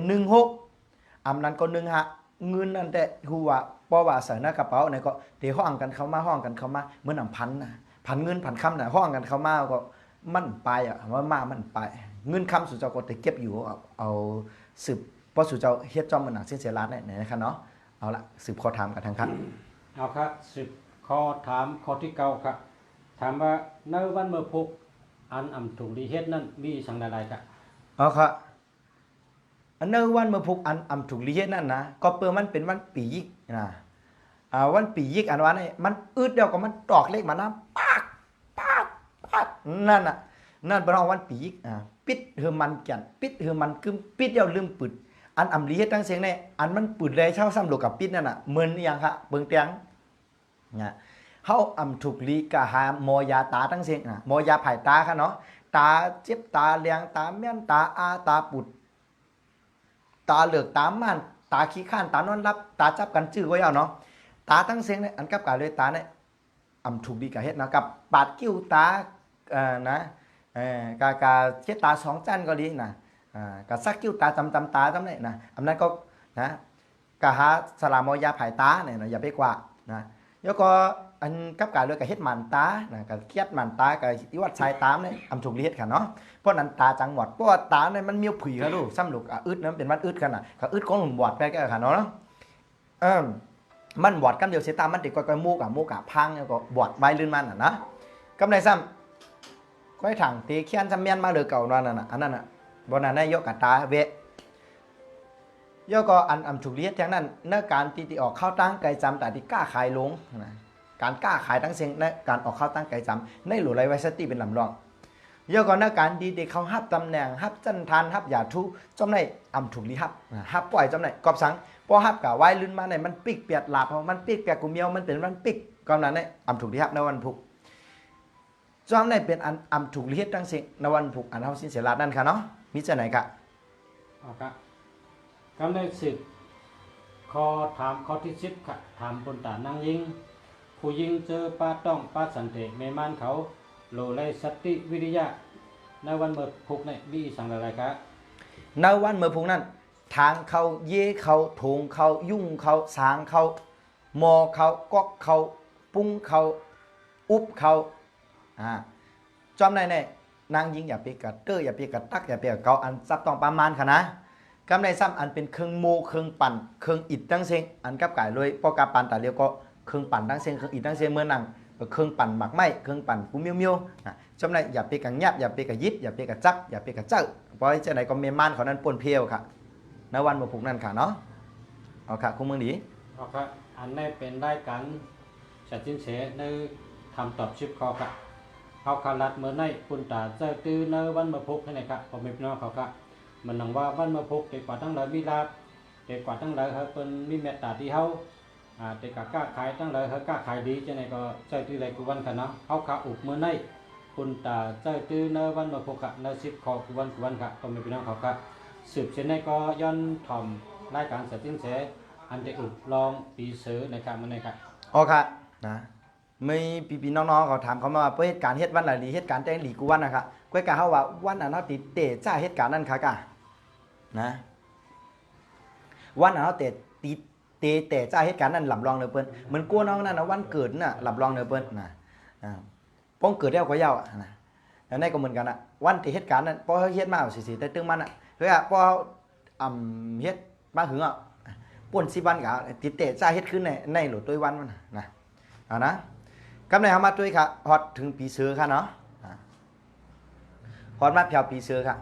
16อำนั้นก็1ฮะเงินนั่นแต่ฮู้ว่าเพราะว่าใส่หน้ากระเป๋าเนี่ยก็เดี๋ยวห้องกันเข้ามาเหมือนพันนะพันเงินพันคำนะห้องกันเข้ามาก็มั่นไปว่ามามั่นไปเงินคำสุเจ้าก็จะเก็บอยู่เอาสืบเพราะสุเจ้าเฮ็ดจอมมันหนักเสียร้านเนี่ยนะครับเนาะเอาละสืบข้อถามกันทางครับ เอาครับสืบข้อถามข้อที่9ครับถามว่าในวันเมื่อพุกอันถูกดีเฮ็ดนั้นมีสังใดๆครับ อ๋อครับอันเนวันเมื่อพุกอันถูกลีเฮ็ดนั่นนะก็เปิดมันเป็นวันปียิกนะวันปียิกอันว่านี่มันอึดเดียวก็มันตอกเลขมานะปากนั่นน่ะนั่นเป็นวันปียิกปิดเฮือมันแก่นปิดเฮือมันกึมปิดเดียวลืมปิดอันลีเฮ็ดตั้งเสียงนี่อันมันปิดเลยเช่าซ้ำโลกับปิดนั่นน่ะเหมือนอย่างค่ะเบิ่งเตียงนะเฮาถูกลีกะหาหมอยาตาตั้งเสียงหมอยาไผ่ตาค่ะเนาะตาเจ็บตาเลียงตาแม่นตาอาตาปุดตาเหลือกตาม่านตาขี้ข้านตานอนรับตาจับกันจื้อไว้เอาเนาะตาทั้งเสียงเนี่ยอันกับกาเลยตาเนี่ย อำถูกดีกับเฮ็ดนะกับปาดกิ้วตานะกาเช็ดตาสองจันก็ดีนะกับซักกิ้วตาจำตาจำเนี่ยนะอำนั้นก็นะกะหาสลามอยาผายตาเนี่ยนะอย่าไปกว่านะแล้วก็อันกับการเลยกับเฮ็ดหมันตานะกับเคียดหมันตากับอีวัดชายตามเนี่ยอำถูกดีเฮ็ดค่ะเนาะเพราะนั้นตาจังหวัดเพราะว่าตาเนี่ยมันมีผุยครับลูกซ้ำลูกอึดนั้นเป็นมันอึดกันนะกับอึดของหนุ่มบอดไปก็ค่ะเนาะมันบอดกันเดียวเสียตามมันติดก็มูกะพังแล้วก็บอดใบลื่นมันนะกำไรซ้ำก็ให้ถังตีเขียนจำเมียนมาเลยเก่านั่นน่ะอันนั้นน่ะบนนั้นได้ยกกะตาเวะยกก็อันถูกเลียดทั้งนั้นเนื้อการตีออกเข้าตั้งไกลจำแต่ที่กล้าขายลงนะการกล้าขายทั้งเสียงในการออกเข้าตั้งไกลจำในหลุดไรไวสติเป็นลำรองยกก็เนื้อการดีที่เขาฮับตำแหน่งฮับจันทานฮับอย่าทุจำในถูกลีฮับปล่อยจำในกอบสังพอฮับกับไว้ลื่นมาในมันปิกเปียดหลับเพราะมันปิกเปียดกูเมียวมันเป็นมันปิกก่อนนั้นเนี่ยถูกลีฮับในวันพุกจอมในเป็นอันถูกลีฮับทั้งสิ่งในวันพุกอันเฮาสินเสียลาดนั่นค่ะเนาะมีจะไหนค่ะครับกำได้สิบข้อถามข้อที่10ค่ะถามคนตานั่งยิงผู้ยิงเจอป้าต้องป้าสันเตเมมานเขาโลไลสติวิริยะในวันเบิดพุกในวิสังอะไรครับในวันเมื่อพุกนั้นทางเขาเย่เขาถงเขายุ่งเขาสางเขามอเขาก๊อกเขาปุ้งเขาอุบเขาจอมในนางยิงอย่าไปกัดเตออย่าไปกัดตักอย่าไปกัดเกาอันซับต้องประมาณค่ะนะกำในซ้ำอันเป็นเครื่องโมเครื่องปั่นเครื่องอิดตั้งเซงอันกับไก่เลยพอกาปั่นแต่เรียวก็เครื่องปั่นตั้งเซงเครื่องอิดตั้งเซงเมื่อนังเครื่องปั่นหมักไหมเครื่องปั่นกูเมียวเมียวจำในอย่าไปกัดแยบอย่าไปกัดยิบอย่าไปกัดจักอย่าไปกัดเจ้าเพราะเจ้าไหนก็เมียมันเขานั้นปนเพียวค่ะในวันมาผูกนั่นค่ะเนาะเอาค่ะคุณเมืองดีเอาครับอันนี้เป็นได้การจัดสินเสในทำตอบชิปคอครับเขาขาลัดเมื่อในคุณตาเจอตื้อในวันมาพุกนี่ครับผมเป็นพี่น้องเขาครับมันหนังว่าวันมาพุกเด็กกว่าตั้งหลายวิลาเด็กกว่าตั้งหลายเขาเป็นมีเมตตาที่เขาเด็กกล้าขายตั้งหลายเขากล้าขายดีจะไหนก็เจอตื้ออะไรกูวันค่ะเนาะเขาขาอุบเมื่อในคุณตาเจอตื้อในวันมาพุกครับในชิปคอกูวันครับผมเป็นพี่น้องเขาครับสืบเช่นในก็ย้อนถ่อมรายการจัดสินเสอันจะอุบลองปีเสือในการมันในครับอ๋อค่ะนะไม่พี่น้องๆเขาถามเขามาว่าเหตุการณ์เฮ็ดวันไหนหรือเหตุการณ์แต่งหลีกูวันนะครับก็กะเขาว่าวันอันเขาติดเตะจ้าเหตุการณ์นั้นค่ะกะนะวันอันเขาเตะจ้าเหตุการณ์นั้นหลับรองเนอเปิ้นเหมือนกู้น้องนั่นนะวันเกิดน่ะหลับรองเนอเปิ้นนะป้องเกิดแล้วก็ยาวนะแล้วนี่ก็เหมือนกันนะวันที่เหตุการณ์นั้นพอเฮ็ดมาสิแต่ตึงมันอ่ะคือพอเฮ็ดมาหึงอ่ะป่น10 วันกะติดเตะจ้าเฮ็ดขึ้นในหลุดตัววันมันนะนะกำในเขามาด้วยค่ะฮอดถึงปีเสือค่ะเนาะฮอดมาแผ่วปีเสือค่ะ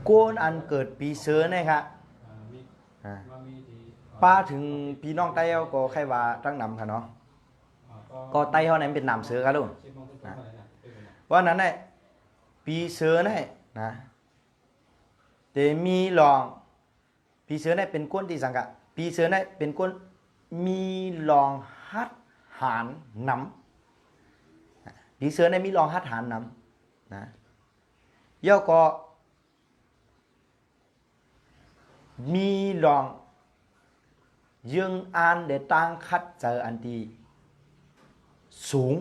โกนอันเกิดปีเสือเนี่ยค่ะป้าถึงพี่น้องไต้ก็ใครว่าตั้งนำค่ะเนาะก็ไต้เขาเนี่ยเป็นนำเสือค่ะลูกว่านั้นเนี่ยปีเสือเนี่ยนะแต่มีลองปีเสือเนี่ยเป็นก้นที่สังกะปีเสือเนี่ยเป็นก้นมีลองฮัดหานน้ำปีเสือในมีลองฮัดหานน้ำนะย่อก็มีลองยึงอ่านเดตังคัดเจออันที่สูง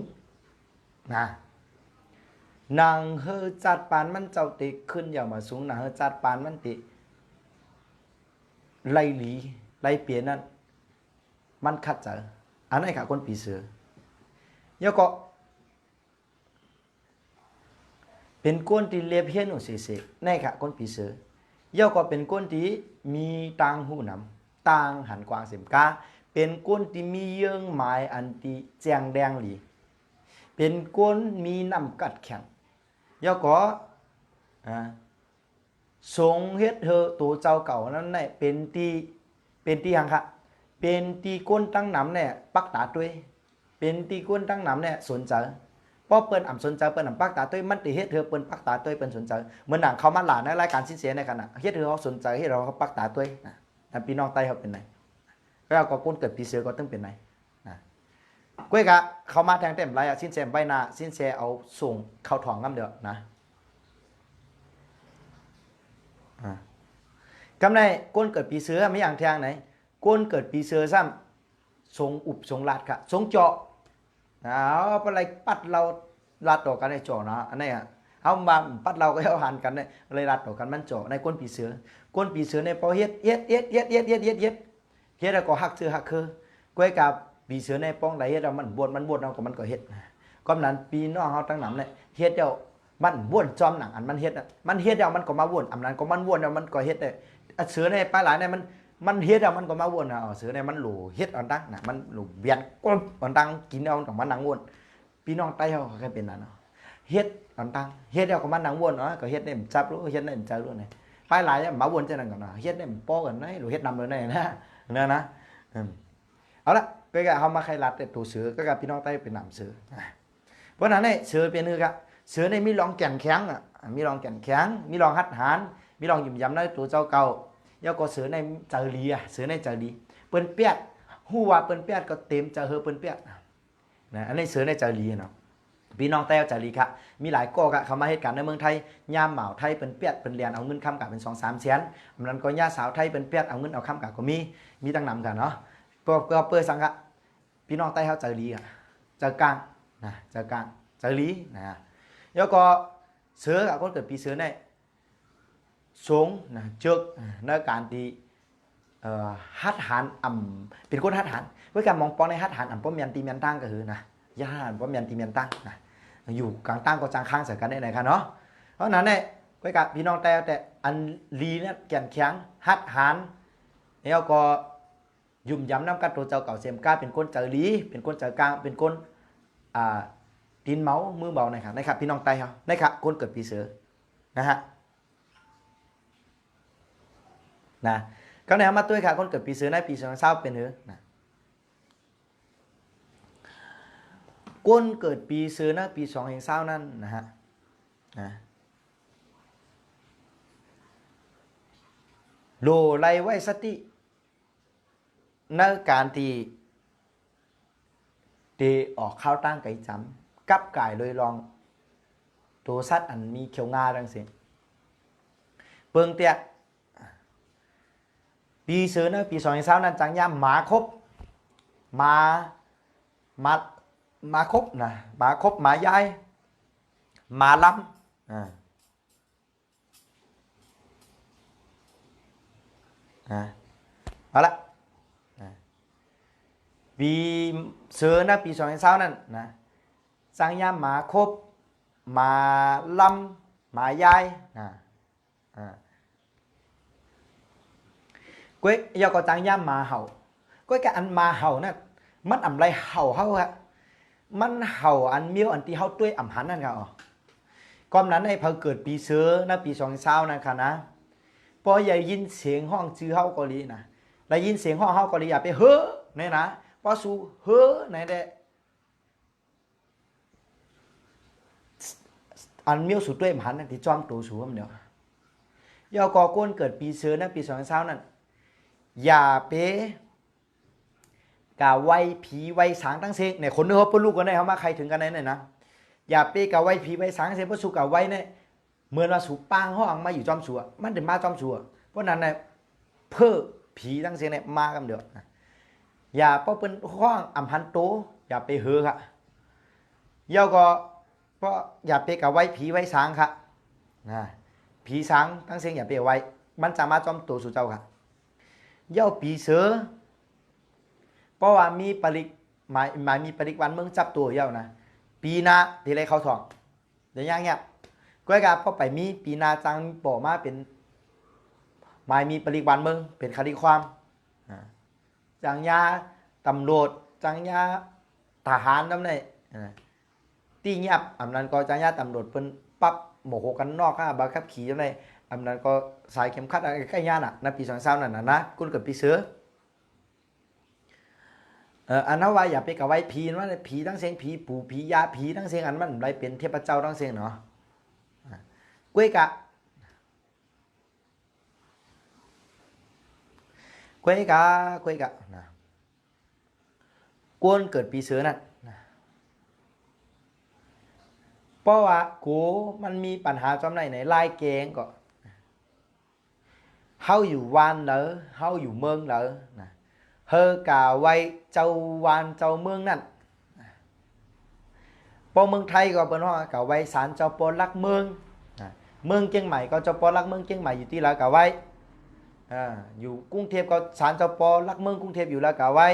นะนางเฮจัดปานมันเจ้าติขึ้นอย่างมาสูงนางเฮจัดปานมันติไล่หลีไล่เปลี่ยนนั้นมันคัดเจออันนั้นค่ะคนปีเสือย่อก็เป็นก้นที่เลียบเฮียนอุเสกนี่ค่ะคนปีเสือย่อก็เป็นก้นที่มีต่างหูนำต่างหันกวางเสียมกาเป็นก้นที่มีเยื่อหมายอันที่แจงแดงหลีเป็นก้นมีน้ำกัดแข็งย่อก็ทรงเฮ็ดเธอตัวเจ้าเก่านั้นเนี่ยเป็นที่หังค่ะเป็นตีก้นตั้งน้ำเนี่ยปักตาด้วยเป็นตีก้นตั้งน้ำเนี่ยสนใจเพราะเปิ้นสนใจเปิ้นปักตาด้วยมันติเฮ็ดเธอเปิ้นปักตาด้วยเปิ้นสนใจเหมือนหนังเขามาหลานในรายการสิ้นเสียในขณะเฮ็ดเธอเขาสนใจเฮ็ดเราเขาปักตาด้วยแต่พี่น้องใต้เขาเป็นไงแล้วก็ก้นเกิดปีเสือก็ต้องเป็นไงก้วยกะเขามาแทงเต็มไรสิ้นเสียใบหน้าสิ้นเสียเอาส่งเข้าถ่องงั้มเดียวนะกำในก้นเกิดปีเสือไม่อย่างแทงไหนก้นเกิดปีเสือซ้ ทรงอุบทรงลาดค่ะทรงเจาะเอาอะไรปัดเราลาดต่อกันในเจาะนะอันนี้อ่ะเอามาปัดเราก็เอาหันกันเนี่ยเลยลาดต่อกันมันเจาะในก้นปีเสือก้นปีเสือในพอเฮ็ดแล้วก็หักเสือหักคือก้อยกับปีเสือในป้องไหลเฮ็ดเรามันบวชเราก็มันก็เฮ็ดก็นั้นปีน้องเฮาตั้งหนำเนี่ยเฮ็ดเดียวมันบ้วนจอมหนังอันมันเฮ็ดมันเฮ็ดเดียวมันก็มาบ้วนอันนั้นก็มันบ้วนเดียวมันก็เฮ็ดได้เสือในปลาหลายเนี่ยมันเฮ็ดเดียวมันก็มาบ้วนนะเสือในมันหลูเฮ็ดอันดังนะมันหลูเบียดก้นอันดังกินเอากับมันหนังบ้วนพี่น้องใต้เฮาก็เป็นนั่นเนาะเฮ็ดอันดังเฮ็ดเดียวกับมันหนังบ้วนเนาะก็เฮ็ดได้จับรู้เฮ็ดได้จับรู้เนี่ยปลาหลายมาบ้วนจังนั้นก็เนาะเฮ็ดได้ป้อกันไหนหลูเฮ็ดนำเลยนะเอาละก็เฮามาใครรัดแต่ตัวเสือก็กับพี่น้องใต้เป็นนำเสือเพราะนั้นเนี่ยเสือเป็นคือครับเสือในมีรองแก่นแข็งมีรองแก่นแข็งมีรองหัดหานมีรองหยุ่มยำในตัวเจ้าเก่าแล้วก็เสือในเจอลีเสือในเจอลีเปิ้นเปียดฮู้ว่าเปิ้นเปียดก็เต็มเจอเฮอเปิ้นเปียดนะอันนี้เสือในเจอลีเนาะพี่น้องแต้วเจอลีครับมีหลายก้อกะเขามาเหตุการณ์ในเมืองไทยยามเหมาไทยเปิ้นเปียดเปิ้นเรียนเอาเงินค้ำกะเป็น2-3 แสนอันนั้นก็ย่าสาวไทยเปิ้นเปียดเอาเงินเอาค้ำกะก็มีตั้งนำกันเนาะก็เปิดสังกะพี่น้องใต้เฮาเจอลีเจอกลางนะเจอกลางเจอลีนะแล้วก็เสือกับคนเกิดปีเสือเนี่ยสูงนะเจือกในการที่ฮัดหันเป็นคนฮัดหันเพื่อการมองปองในฮัดหันป้อมเมียนตีเมียนตั้งก็คือนะย่าป้อมเมียนตีเมียนตั้งนะอยู่กลางตั้งก็จางข้างใส่กันได้ไหนครับเนาะเพราะนั้นเนี่ยเพื่อการพี่น้องแต่อันลีเนี่ยแก่นแข็งฮัดหันแล้วก็ยุ่มย้ำน้ำกันตัวเจ้าเก่าเสียมก้าเป็นคนเจอลีเป็นคนเจอกลางเป็นคนตีนเมามือเบาหน่อยครับพี่น้องไตเขานะครับคนเกิดปีเสือนะฮะนะก็เนี่ยมาตัวค่ะคนเกิดปีเสือในปี2020เป็นหือนะคนเกิดปีเสือในปี2020นั่นนะฮะนะโลไลไว้สติในการที่ออกข้าวตั้งไก่จำกับไก่เลยลองตัวสัตว์อันมีเขียวงาดังสิเปิงเตียปีเสือนะปี2020นั้นจังย่ำหมาครบมาครบนะหมาครบหมาย้ายหมาล้ำเอาละปีเสือนะปี2020นั่นนะจังย่ำหมาครบหมาล้ำหมาย้ายก้อยยาก็จังย่ำมาเห่าก้อยกับอันมาเห่านั่นมันอะไรเห่าเฮาฮะมันเห่าอันเมียวอันที่เฮาด้วยหันนั่นครับก่อนนั้นไอ้พอเกิดปีเสือนะปี2020นั่นค่ะนะพออย่ายินเสียงห้องชื่อเฮาก็ลีนะได้ยินเสียงห้องเฮาก็ลีอย่าไปเฮ้อเนี่ยนะพอสู้เฮ้อไหนเด้อันเมียวสุดด้วยหันนั่นที่จอมตัวสูงเดียวยาก็ก้นเกิดปีเสือนะปี2020นั่นอย่าเป๊กะไว้ผีไว้สางตั้งเสกเนี่ยคนเนื้อเขาลูกกันได้เขามาใครถึงกันได้เนี่ยนะอย่าเป๊กะไว้ผีไว้สางเสกเพราะสุกะไว้เนี่ยเหมือนว่าสูปางห้องมาอยู่จอมสัวมันถึงมาจอมสัวเพราะนั้นเนี่ยเพื่อผีตั้งเสกเนี่ยมากันเดียวอย่าเพราะเป็นห้องอัมพันโตอย่าไปเหือค่ะเย้าก็เพราะอย่าเป๊กะไว้ผีไว้สางค่ะนะผีสางตั้งเสกอย่าเป๊ไว้มันจะมาจอมตัวสู่เจ้าค่ะเย้าปีเสือเพราะว่ามีปริกหมายมีปริกวันเมืองจับตัวเย้านะปีนาที่ไรเขาถองเดี๋ยวย่างเงี้ยก็ให้กับพอไปมีปีนาจังปอมาเป็นหมายมีปริกวันเมืองเป็นคดีความจังยาตำรวจจังยาทหารนั่นเลยตีเงียบอันนั้นก็จังยาตำรวจเป็นปั๊บโมโหกันนอกค่ะบังคับขี่อะไรอันนั้นก็สายเข็มขัดอะไรใกล้ย่านในปี2020นั่นนะคุณเกิดปีเสืออันนั้นว่าอย่าไปกับไว้ผีว่าผีทั้งเสียงผีปู่ผียาผีทั้งเสียงอันมันไรเป็นเทพเจ้าทั้งเสียงเนาะกุ้ยกะนะกวนเกิดปีเสือนั่นเพราะว่ากูมันมีปัญหาจำไหนไล่เกงก็เฮาอยู่วันเหรอเฮาอยู่เมืองเหรอนะ เฮอกาไว้เจ้าวานเจ้าเมืองนั่นปอเมืองไทยก็เป็นว่ากาไว้ศาลเจ้าปอลักเมืองเมืองเชียงใหม่ก็เจ้าปอลักเมืองเชียงใหม่อยู่ที่ละกาไว้อยู่กรุงเทพก็ศาลเจ้าปอลักเมืองกรุงเทพอยู่ละกาไว้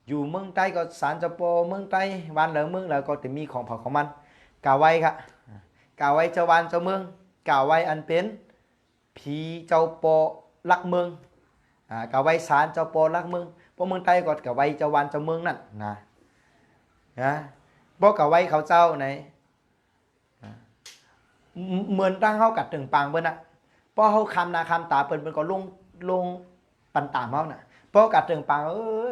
อยู่เมืองใต้ก็ศาลเจ้าปอเมืองใต้วันเหลือเมืองแล้วก็จะมีของเผ่าของมันกาไว้ครับกาไว้เจ้าวานเจ้าเมืองกาไว้อันเป็นผีเจ้าปอลักเมืองกาไว้ศาลเจ้าปอลักเมืองเพราะเมืองใต้ก็กาไว้เจ้าวานเจ้าเมืองนั่นนะเพราะกาไว้เขาเจ้าในเหมือนตั้งเขากัดถึงปางเปิ้นน่ะเพราะเขาคำนาคำตาเปิ้นก็ลงปันตามเขาน่ะเพราะกัดถึงปาง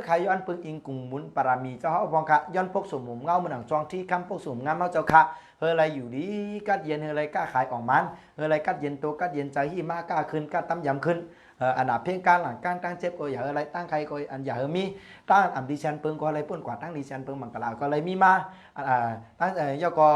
ใครย้อนปึงอิงกุ่งมุนปรามีเจ้าเขาพองคะย้อนพกสมหมุมเงาเหมือนหนังจองที่คำพกสมงามเมาเจ้าค่ะเฮออะไรอยู่ดีกัดเย็นเฮออะไรกล้าขายออกมันเฮออะไรกัดเย็นตัวกัดเย็นใจหิมากล้าขึ้นกัดตั้มยำขึ้นอันดับเพียงการหลังการตั้งเจ็บก็อย่าอะไรตั้งใครก็อันอย่ามีตั้งอันดิฉันเปิงก็อะไรเปิ้นกว่าตั้งดิฉันเปิงมังกรลาก็อะไรมีมาตั้งย่อก็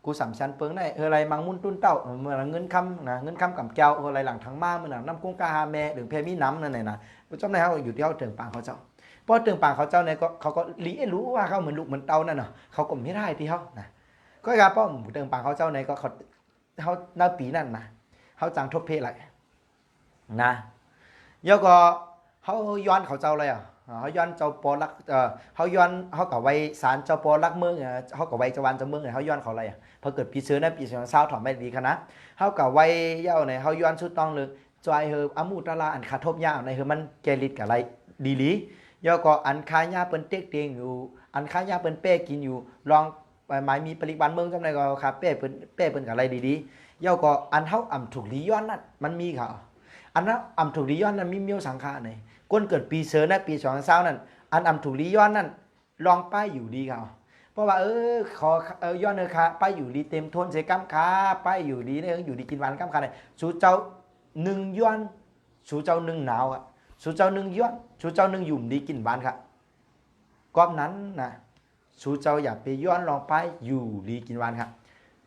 กูสามชั้นเปิงได้อะไรมังมุนตุ้นเต้าเมื่อเงินคำนะเงินคำกับแก้วอะไรหลังทั้งมาเมื่อน้ำกุ้งกาฮาแม่หรือเพมีน้ำนั่นนะเจ้าในเขาอยู่ที่เขาถึงปางเขาเจ้าเพราะถึงปางเขาเจ้าเนี่ยเขาก็รู้ว่าเขาเหมือนลูกเหมือนเต้านั่นเนาะเขาก็ไม่ได้ที่เขานะก็ครับเพราะถึงปางเขาเจ้าเนี่ยก็เขาหน้าปีนั่นนะเขาจังทบเพอะไรนะแล้วก็เขาย้อนเขาเจ้าเลยเขาย้อนเจ้าปอลักเขาย้อนเขากับไว้ศาลเจ้าปอลักเมืองเขากับไว้เจ้าวันเจ้าเมืองเขาย้อนเขาอะไรพอเกิดปีเชื้อนะปีเชื้อเศร้าถอดไม่ดีขนาดเขากับไว้เย้าเนี่ยเขาย้อนชุดต้องเลยจอยเฮออามูตลาอันคาทบยาในเฮอมันเกลิดกับอะไรดีลีแล้วก็อันคายาเป็นเต็กเตียงอยู่อันคายาเป็นเป้กินอยู่ลองหมายมีปริบันเมืองจำได้ก็ครับเป้เป็นกับอะไรดีๆแล้วก็อันเท่าอ่ำถูกลีย้อนนั่นมันมีเขาอันนั้นอ่ำถูกลีย้อนนั้นมีเมียวสังขารในก้นเกิดปีเสือนะปี2020นั่นอันอ่ำถูกลีย้อนนั่นลองป้ายอยู่ดีเขาเพราะว่าขอย้อนเนอค่ะป้ายอยู่ดีเต็มทนเสกัมขาป้ายอยู่ดีเนี่ยอยู่ดีกินหวานกัมขาเนี่ยสู่เจ้า1ย้อนสู่เจ้า1หนาวอ่ะสู่เจ้า1ย้อนสู่เจ้า1ยุ่มดีกินหวานครับก้อมนั้นนะสู่เจ้าอย่าไปย้อนลองป้ายอยู่ดีกินหวานครับ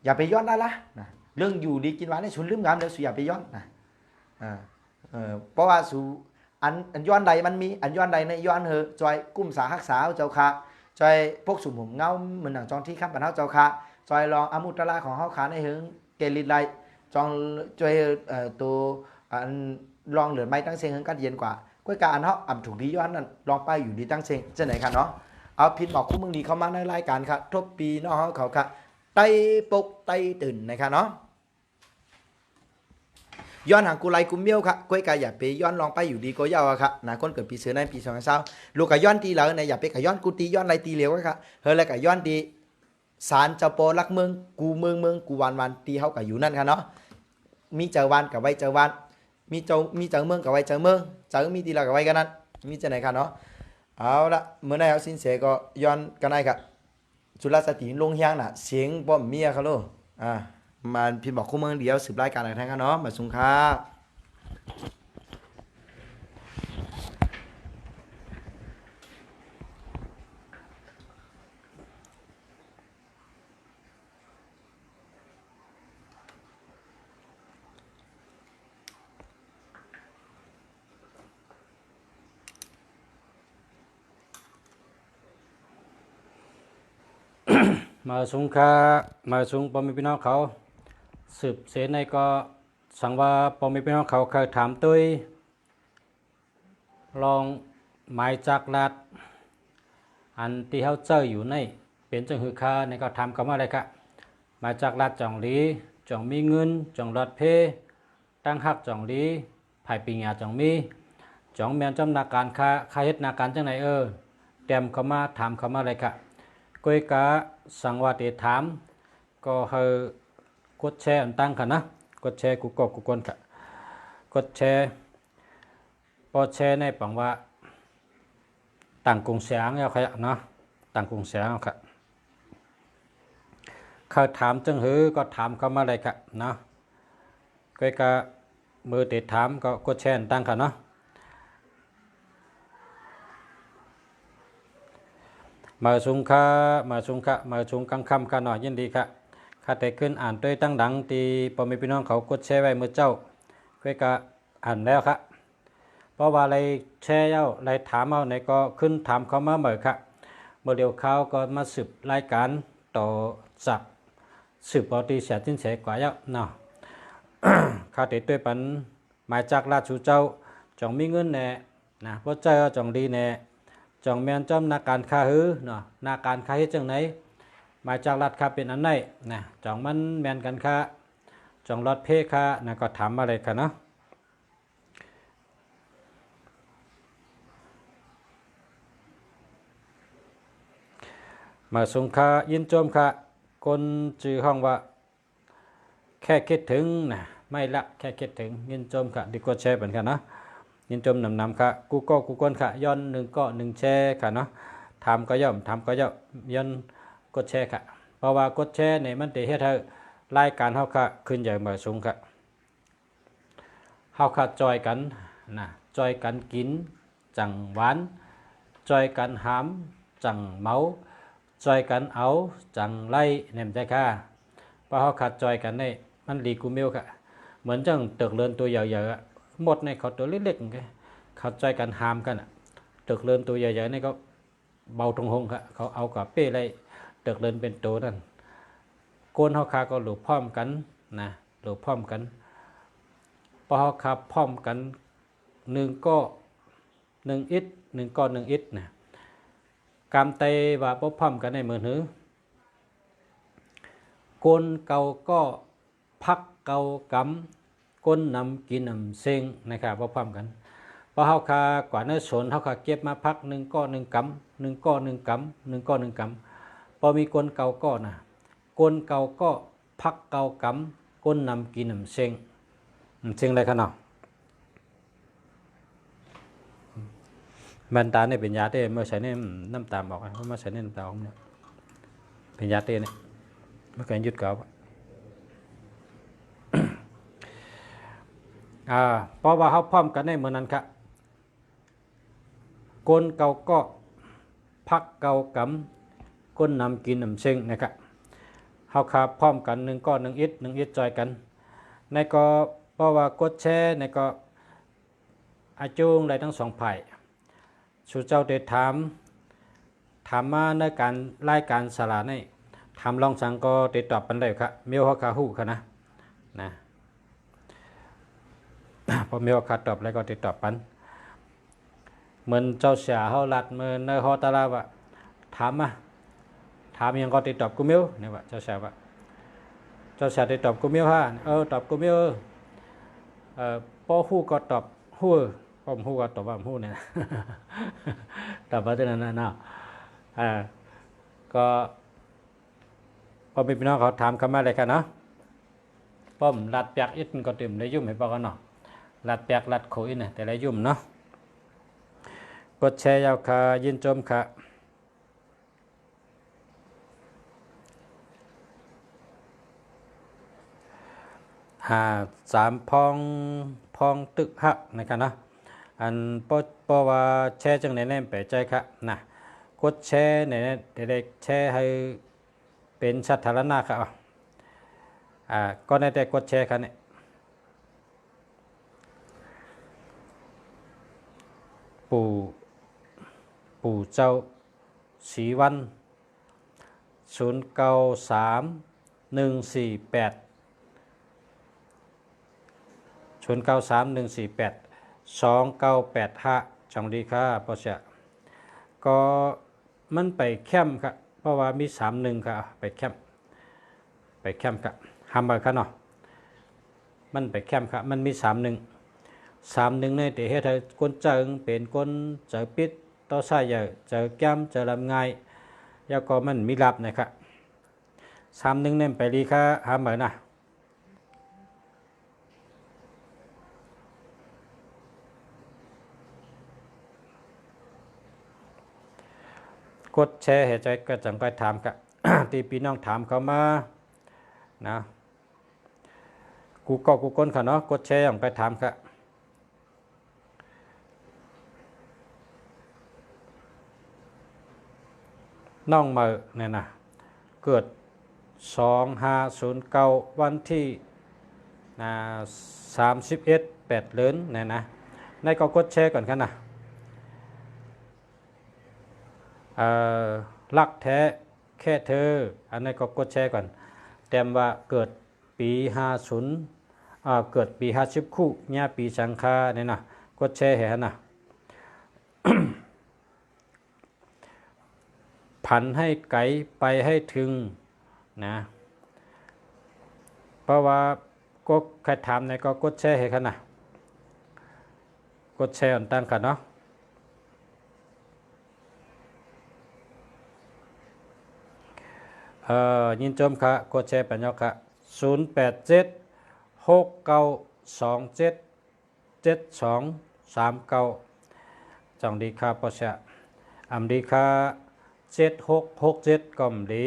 อย่าไปย้อนได้ละนะเรื่องอยู่ดีกินหวานเนี่ยสู่ลืมงามเดี๋ยวสู่อย่าไปย้อนนะเพราะว่าสู่อันย้อนใดมันมีอันย้อนใดในย้อนเหอจอยกุ้มสาหักสาวเจ้าค่ะจอยพวกสุ่มหุ่มเงาเหมือนหนังจองที่ข้ามปันเท้าเจ้าค่ะจอยลองอามุตระของเฮาขาในหึงเกลิดไลจองจอยตัวอันลองเหลือไม้ตั้งเซงหึงกัดเย็นกว่าก้อยการอันเฮาอ่ำถูกดีย้อนนั่นลองไปอยู่ดีตั้งเซงจะไหนค่ะเนาะเอาพินบอกคู่มึงดีเข้ามาในรายการค่ะทบปีเนาะเขาค่ะไตปกไตตื่นนะคะเนาะย้อนหางกูไลกูเมียวค่ะก้อยกาอย่าไปย้อนลองไปอยู่ดีก็ยาวค่ะนะคนเกิดปีเสือในปี2020ลูกกะย้อนตีเหล่าในอย่าไปกะย้อนกูตีย้อนไรตีเหลวค่ะเฮ้ยแล้วกะย้อนตีศาลเจ้าปอลักเมืองกูเมืองกูวันตีเฮากะอยู่นั่นค่ะเนาะมีเจ้าวันกับไว้เจ้าวันมีเจ้าเมืองกับไว้เจ้าเมืองเจ้ามีตีเรากับไว้กันนั้นมีจะไหนค่ะเนาะเอาละเมื่อไหร่เอาสินเสก็ย้อนกันได้ค่ะจุลสติลงเฮียงน่ะเสียงบ่มเมียค่ะลูกมาพิมพ์บอกคู่เมืองเดียว10รายการอะไรทั้งนั้นเนาะมาสุงค่มาสุงคามาสุงปอมีพี่น้องเขาสืบเสในก็สั่งว่าปอมีพี่น้องเขาเคยถามตุ้ยลองหมายจากลัดอันที่เขาเจออยู่ในเป็นจังหือคาในก็ทำคำว่าอะไรครับหมายจากลัดจ่องลีจ่องมีเงินจ่องรถเพตั้งหักจ่องลีไผ่ปีญาจ่องมีจ่องแมนจำนาการค่าเฮ็ดนาการจังไหนเตรียมเข้ามาถามเข้ามาอะไรครับก้อยกะสังวาติถามก็เฮอกดแชร์อันตั้งค่ะนะกดแชร์กูกกูกนค่ะกดแชร์พอแชร์ในปังว่าต่างกรุงเสียงแล้วค่ะเนาะต่างกรุงเสียงค่ะเขาถามจังหือก็ถามเข้ามาเลยค่ะเนาะก้อยกะมือติดถามก็กดแชร์อันตั้งค่ะเนาะมาสุงค่ะมาสุงกังคำค่ะหน่อยยินดีค่ะข้าแต่ขึ้นอ่านด้วยตั้งดังตีปอมีพี่น้องเขากดแชร์ไว้เมื่อเจ้าก้อยกะอ่านแล้วค่ะพอ ราะว่าอะไรแชร์เย้าอะไรถามเอาในก็ขึ้นถามเขามาเหมือนครับเมื่อเดียวเขาก็มาสืบรายการต่อจากสืบปอตีเสียจิ้นเสียกว่าเย้าเนาะ ข้าติดด้วยปันหมายจากราชูเจ้าจองมีเงินแน่นะเพราะใจจองดีแน่จองแมนจอมนาการค้าหือเนาะนาการค้าเฮ็ดจังไหนหมายจากรัฐค้าเป็นอันไหนนะจองมันแมนกันค้าจองรถเพค้านะก็ถามอะไรกันเนาะมาสงค่ายินโจมค่ะคนจื่อห้องว่าแค่คิดถึงนะไม่ละแค่คิดถึงยินโจมค่ะดีกว่าแชร์เหมือนกันนะยินโจมนำค่ะกูก็กูก้นค่ะย้อนหนึ่งก็หนึ่งแชร์ค่ะเนาะทำก็ย่อมทำก็ย่อมย้อนกดแชร์ค่ะเพราะว่ากดแชร์เนี่ยมันจะเฮ็ดให้รายการเฮาค่ะขึ้นใหญ่มาสูงค่ะเฮาค่ะจอยกันนะจอยกันกินจังหวานจอยกันหามจังเมาจอยกันเอาจังไล่แหนมใจค่ะเพราะเขาขัดจอยกันได้มันดีกูเมียวค่ะเหมือนจังตึกเรือนตัวใหญ่ๆหมดในเขาตัวเล็กๆเขาจอยกันหามกันตึกเรือนตัวใหญ่ๆนี่ก็เบาตรงหงค่ะเขาเอากับเป้ไล่ตึกเรือนเป็นตัวนั่นโกนเขาคาก็หลุดพร้อมกันนะหลุดพร้อมกันพอเขาขับพร้อมกันหนึ่งก็หนึ่งอิดหนึ่งก็หนึ่งอิดนะกำเตว่าพบพร้อมกันในมือหือก้นเก่าก็พักเก่ากำก้นนำกินนำเซ็งนะครับพบพร้อมกันพอเฮาคากว่าเนื้อสนเฮาคาเก็บมาพักหนึ่งก็หนึ่งกำหนึ่งก็หนึ่งกำหนึ่งก็หนึ่งกำพอมีก้นเก่าก็นะก้นเก่าก็พักเก่ากำก้นนำกินนำเซ็งเซ็งอะไรกันเนาะมันตาเนี่ยเป็นยาเต้เมื่อใช้เนี่ยน้ำตาบอกเพราะเมื่อใช้เนี่ยน้ำตาออกเนี่ยเป็นยาเต้เนี่ยเมื่อกี้ยุดเก่าเพราะว่าเขาพร้อมกันในเมื่อนั้นครับก้นเก่าก็พักเก่ากำก้นนำกินนำเชิงนะครับเขาขาพร้อมกันหนึ่งก้อนหนึ่งอิดจอยกันในก็เพราะว่ากดแชร์ในก็อาจุงได้ทั้งสองฝ่ายชูเจ้าได้ถามมาในการรายการสาระนี่ถามลองสั่งก็ติดตอบปันได้ครับเมียวเขาขาหูค่ะนะ พอเมียวขาตอบแล้วก็ติดตอบปันเหมือนเจ้าเสียเขาหลัดเมื่อในฮอตาลาว่าถามยังก็ติดตอบกูเมียวเนี่ยว่าเจ้าเสียว่าเจ้าเสียติดตอบกูเมียวฮะตอบกูเมียวพอหูก็ตอบหูผมหูก็ตอบว่าหูเนี่ย ตอบว่าที่นั่นนะเนาะก็พอมีพี่น้องเขาถามเข้ามาเลยกันเนาะป้อมลัดเปียกอิดก็ตื่มได้ยุ่มให้ปอกกันเนาะลัดเปียกลัดโขยเนี่ยแต่ละยุ่มเนาะกดแชร์ยาวค่ะยินชมค่ะสามพองตึกหักนะครับเนาะอันเพราะว่าแชร์จังไหนแน่แปลใจครับนะกดแชร์ไหนได้แชร์ให้เป็นสาธารณะครับก็ในแต่กดแชร์ครับเนี่ยปู่เจ้าศรีวัน093148 0931482985จังดีค่ะปอเสียก็มันไปแคมป์ครับเพราะว่ามี31ครับไปแคมป์ครับทำไปครับเนาะมันไปแคมป์ครับมันมี31ในแต่เฮ็ดให้คนเจิงเป็นคนเจอปิดต่อสายใหญ่เจอแก้มเจอลำไงแล้วก็มันมีลับนะครับ31เนี่ยไปดีค่ะทำไปนะกดแชร์เหตุใจก็จังไปถามกับ ที่พี่น้องถามเขามานะกูก้นค่ะเนาะกดแชร์อย่างไปถามค่ะน้องเมอเนี่ยนะเกิด2509วันที่31/8 เดือนเนี่ยนะ ในก็กดแชร์ก่อนกันนะรักแท้แค่เธออันนี้ก็กดแชร์ก่อนแต้มว่าเกิดปี50เกิดปี50คู่เนี่ยปีสังคาเนี่ยนะกดแชร์เห็นนะ ผันให้ไกลไปให้ถึงนะเพราะว่าก็ใครถามเนี่ยก็กดแชร์ให้กันนะกดแชร์อันตั้งกันเนาะยินชมค่ะกดแชร์ปัญญาค่ะ0876977239จังดีค่ะปอชะอำดีค่ะ7667ก็มดี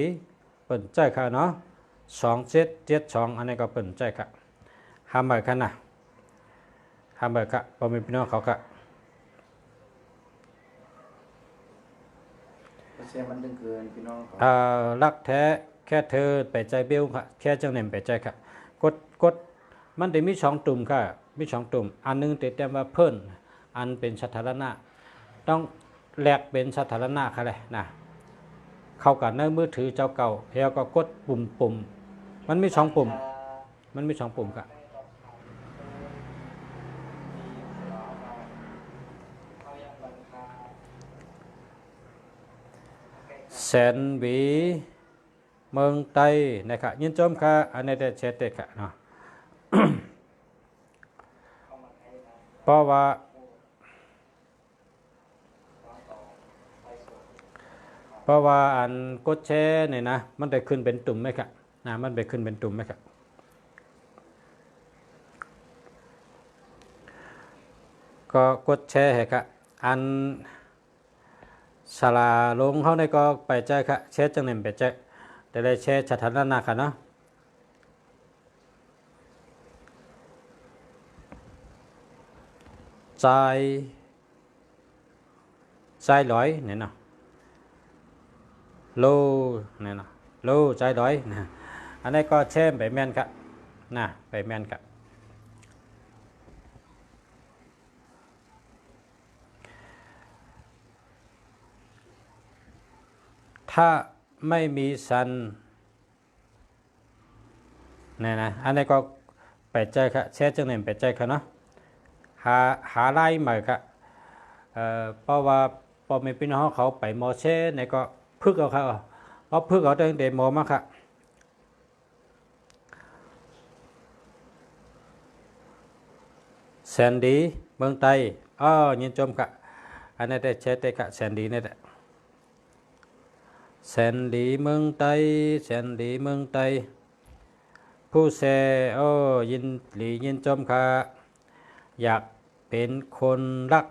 เปิ่นใจค่ะเนาะ2772อันนี้ก็เปิ่นใจค่ะห้ามเบิกค่ะนะห้ามเบิกค่ะพอมีพี่น้องเขาค่ะเสียมันดึงเกินพี่น้องเขา รักแท้แค่เธอไปใจเบี้ยวค่ะแค่จังเน่มไปใจค่ะกดมันได้มี2ตุ่มค่ะมี2ตุ่มอันนึงติดแต้มว่าเพิ่นอันเป็นสาธารณะต้องแลกเป็นสาธารณะค่ะเลยนะเข้ากันในมือถือเจ้าเก่าแล้วก็กดปุ่มมันมี2ปุ่มค่ะแสนหวีเมืองไต้นะครับยินชมค่ะอันนี้ได้เช็ดเด็ดค่ะเนาะ เพราะว่าอันกดแชร์เนี่ยนะมันได้ขึ้นเป็นตุ่มไหมครับนะมันได้ขึ้นเป็นตุ่มไหมครับก็กดแชร์ให้ครับอันสลาลงเขาในก็ไปใจครับแชร์จังหนึ่งไปใจแต่ได้แชร์สถานะค่ะเนาะใจร้อยเนี่ยเนาะโลเนี่ยเนาะโลใจร้อยนะอันนี้ก็แช่ไปแม่นครับนะไปแม่นครับถ้าไม่มีสันเนี่ยนะอันนี้ก็ไปใจครับแช่จังหนึ่งไปใจครับเนาะหาไล่ใหม่ครับเพราะว่าพอมีพี่น้องเขาไปมอเช่เนี่ยก็พึกเอาครับเพราะพึกเอาตั้งแต่มอมาครับแสนดีเมืองไต้ยินชมครับอันนี้ได้เช็ดได้ครับแสนดีนี่แหละแสนดีเมืองไต้แสนดีเมืองไต้ผู้แซ่ยินหลียินชมครับอยากเป็นคนรัก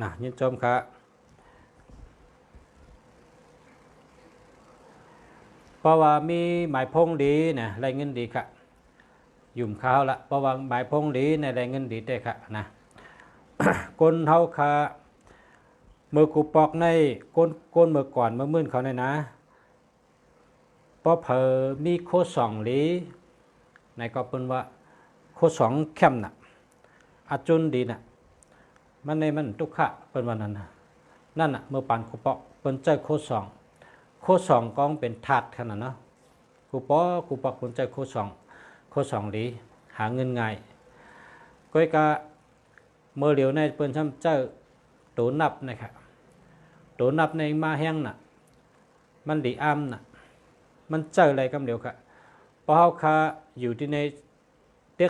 นะยินชมครับเพราะว่ามีหมายพงดีนะได้เงินดีครับยุ่มข้าวละเพราะว่าหมายพงดีในได้เงินดีได้ครับนะ คนเฮาค่ะมือกูปอกในก้นมือก่อนมือมื่นเขาในนะเพราะเผอมีโคสองหลีในก็เป็นว่าโคสองเข้มน่ะอาจุนดีน่ะมันทุกขะเป็นวันนั้นนั่นน่ะเมื่อปานกูปอกเป็นใจโคสองกองเป็นถาดขนาดนะกูปอกเป็นใจโคสองหลีหาเงินง่ายก้อยกะเมื่อเหลียวในเป็นช่ำเจ้าตัวนับนะครับตัวนับในมาแห้งน่ะมันดีอ้ำน่ะมันเจออะไรกำเดียวค่ะเพราะเขาคาอยู่ที่ในเต็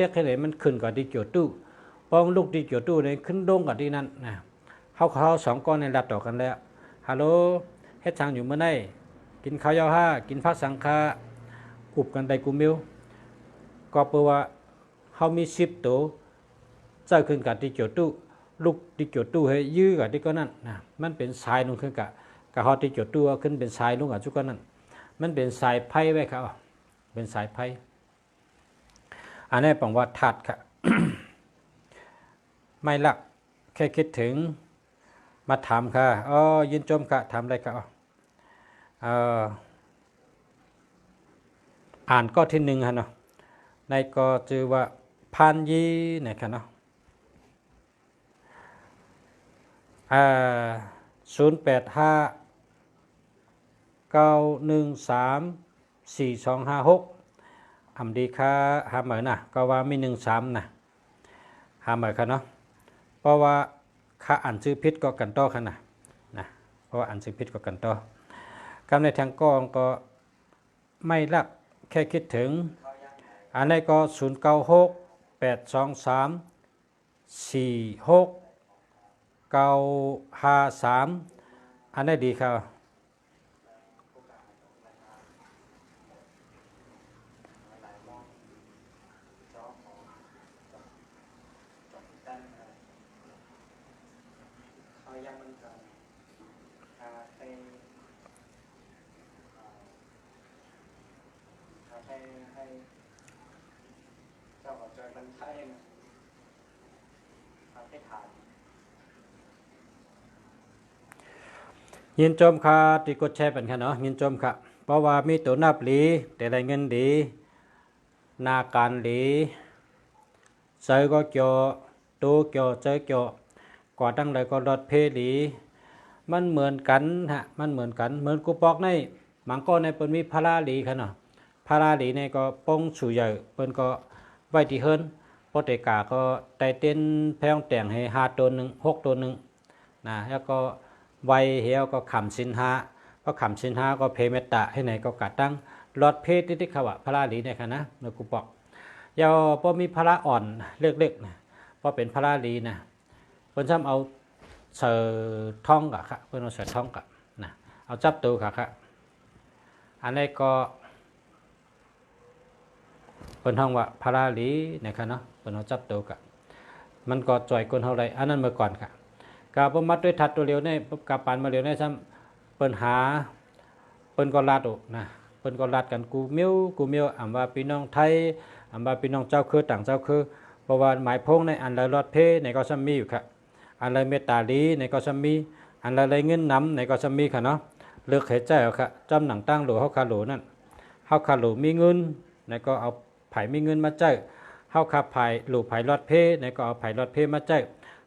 กให้ไหนมันขึ้นกับที่เกี่ยวตู้พอลูกที่เกี่ยวตู้เนี่ยขึ้นโด่งกับที่นั่นนะเขาสองก้อนในรับต่อกันแล้วฮัลโหลเฮ็ดช่างอยู่เมื่อไหร่กินข้าวยาวห้ากินผักสังฆาอุบกันได้กูมิวก็เพื่อว่าเขามี10 ตัวเจ้าขึ้นกับที่เกี่ยวตู้ลูกที่เกี่ยวตู้ให้ยื้อกับที่ก็นั่นนะมันเป็นสายลงขึ้นกับเขาที่เกี่ยวตู้ขึ้นเป็นสายลงกับจุกก็นั่นมันเป็นสายไพ่ไว้ครับเป็นสายไพ่อันนี้ปังว่าถัดค่ะ ไม่ลักแค่คิดถึงมาถามค่ะยินชมค่ะถามอะไรค่ะอ่านก็ที่1ฮะเนาะในก็จือว่า พันยีนะครับเนาะ085 913 4256อำดีค่าหาเหมือนนะก็ว่ามี13นะหาเหมือนกันเนาะเพราะว่าค่าอ่านชื่อพิษก็กันต่อกันนะเพราะว่าอ่านชื่อพิษก็กันต่อกำในทางกองก็ไม่รักแค่คิดถึงอันนี้ก็096 823 46 953อันนี้ดีครับยินจมค่ะที่กดแชร์เป็นค่ะเนาะยินจมค่ะเพราะว่ามีตัวนับหลีแต่ได้เงินดีนาการหลีเจอก็เกี่ยวตัวเกี่ยวเจอเกี่ยวกว่าตั้งเลยก็รถเพหลีมันเหมือนกันฮะมันเหมือนกันเหมือนกูปอกในมังก็ในเปิ้นมีพาราหลีค่ะเนาะพาราหลีในก็ป้องสู่ใหญ่เปิ้นก็ไว้ที่เฮิรนปเตกาก็ไตเต้นแพงแต่งให้5ตัวนึง6ตัวนึงนะแล้วก็ไวเหี่ยวก็ขำสินหาก็ขำสินหาก็เพเมตตาให้ไหนก็กัดตั้งรถเพศที่เขาว่าพาราหลีเนี่ยค่ะนะเมื่อกูปอกยาวพอมีพาราอ่อนเล็กๆนะพอเป็นพาราหลีนะเพิ่นซ้ำเอาเสือท่องกะค่ะเพิ่นเอาเสือท่องกะนะเอาจับตัวค่ะอันนี้ก็เพิ่นท่องว่าพาราหลีนะครับเนาะเพิ่นเอาจับตัวกะมันก็จ่อยคนเท่าไรอันนั้นเมื่อก่อนค่ะกาบมัดด้วยทัดตัวเร็วเนี่ยกาปานมาเร็วเนี่ยซ้ำเปิ้นหาเปิ้นก็ลาดอกนะเปิ้นก็ลาดกันกูเมียวอ่ำว่าพี่น้องไทยอ่ำว่าพี่น้องเจ้าคือต่างเจ้าคือเพราะว่าหมายพงในอันละรอดเพในก็ซ้ำมีอยู่ค่ะอันละเมตตาลีในก็ซ้ำมีอันละไรเงินน้ำในก็ซ้ำมีค่ะเนาะเลือกเหตุใจเอาค่ะจำหนังตั้งหลูเฮาคาหลูนั่นเฮาคาหลูมีเงินในก็เอาไผ่มีเงินมาใจเฮาคาไผ่หลูไผ่รอดเพในก็เอาไผ่รอดเพมาใจ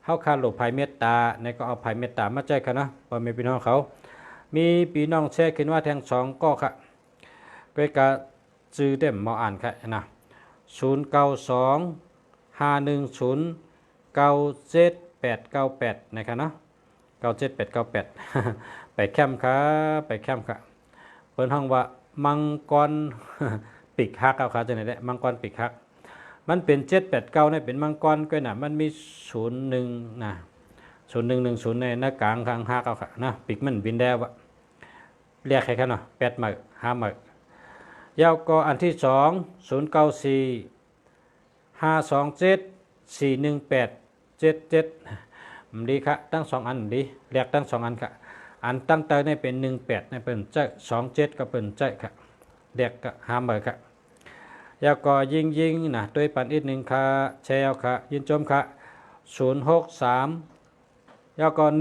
เฮาคาหลูไผ่เมตตาในก็เอาไผ่เมตตามาใจค่ะนะพอมีพี่น้องเขามีพี่น้องแชร์ขึ้นว่าแทงสองก็ค่ะก็กะจื้อเต็มมาอ่านค่ะนะ092 510 97898นะครับเนาะ97898ไปแคมป์ค่ะไปแคมป์ค่ะเพิ่นห้องว่ามังกรปีกฮักเอาค่ะจังได๋ได้มังกรปีกฮักมันเป็น789เนี่ยเป็นมังกรก็น่ะมันมี01นะ0110ในหน้ากลางข้างฮักเอาค่ะนะปีกมันบินได้วะเรียกใครค่ะเนาะ8หมึก5หมึกยาวก็อันที่2 094 527 41877มันดีค่ะตั้ง2อันดีเรียกตั้ง2อันค่ะอันตั้งเตยเนี่ยเป็น18เนี่ยเป็นใจ27ก็เป็นใจค่ะเรียกก็5หมึกค่ะยาวก็ยิงนะด้วยปันอีก1ค่ะแชร์ค่ะยินจมค่ะ063ยาวก็1063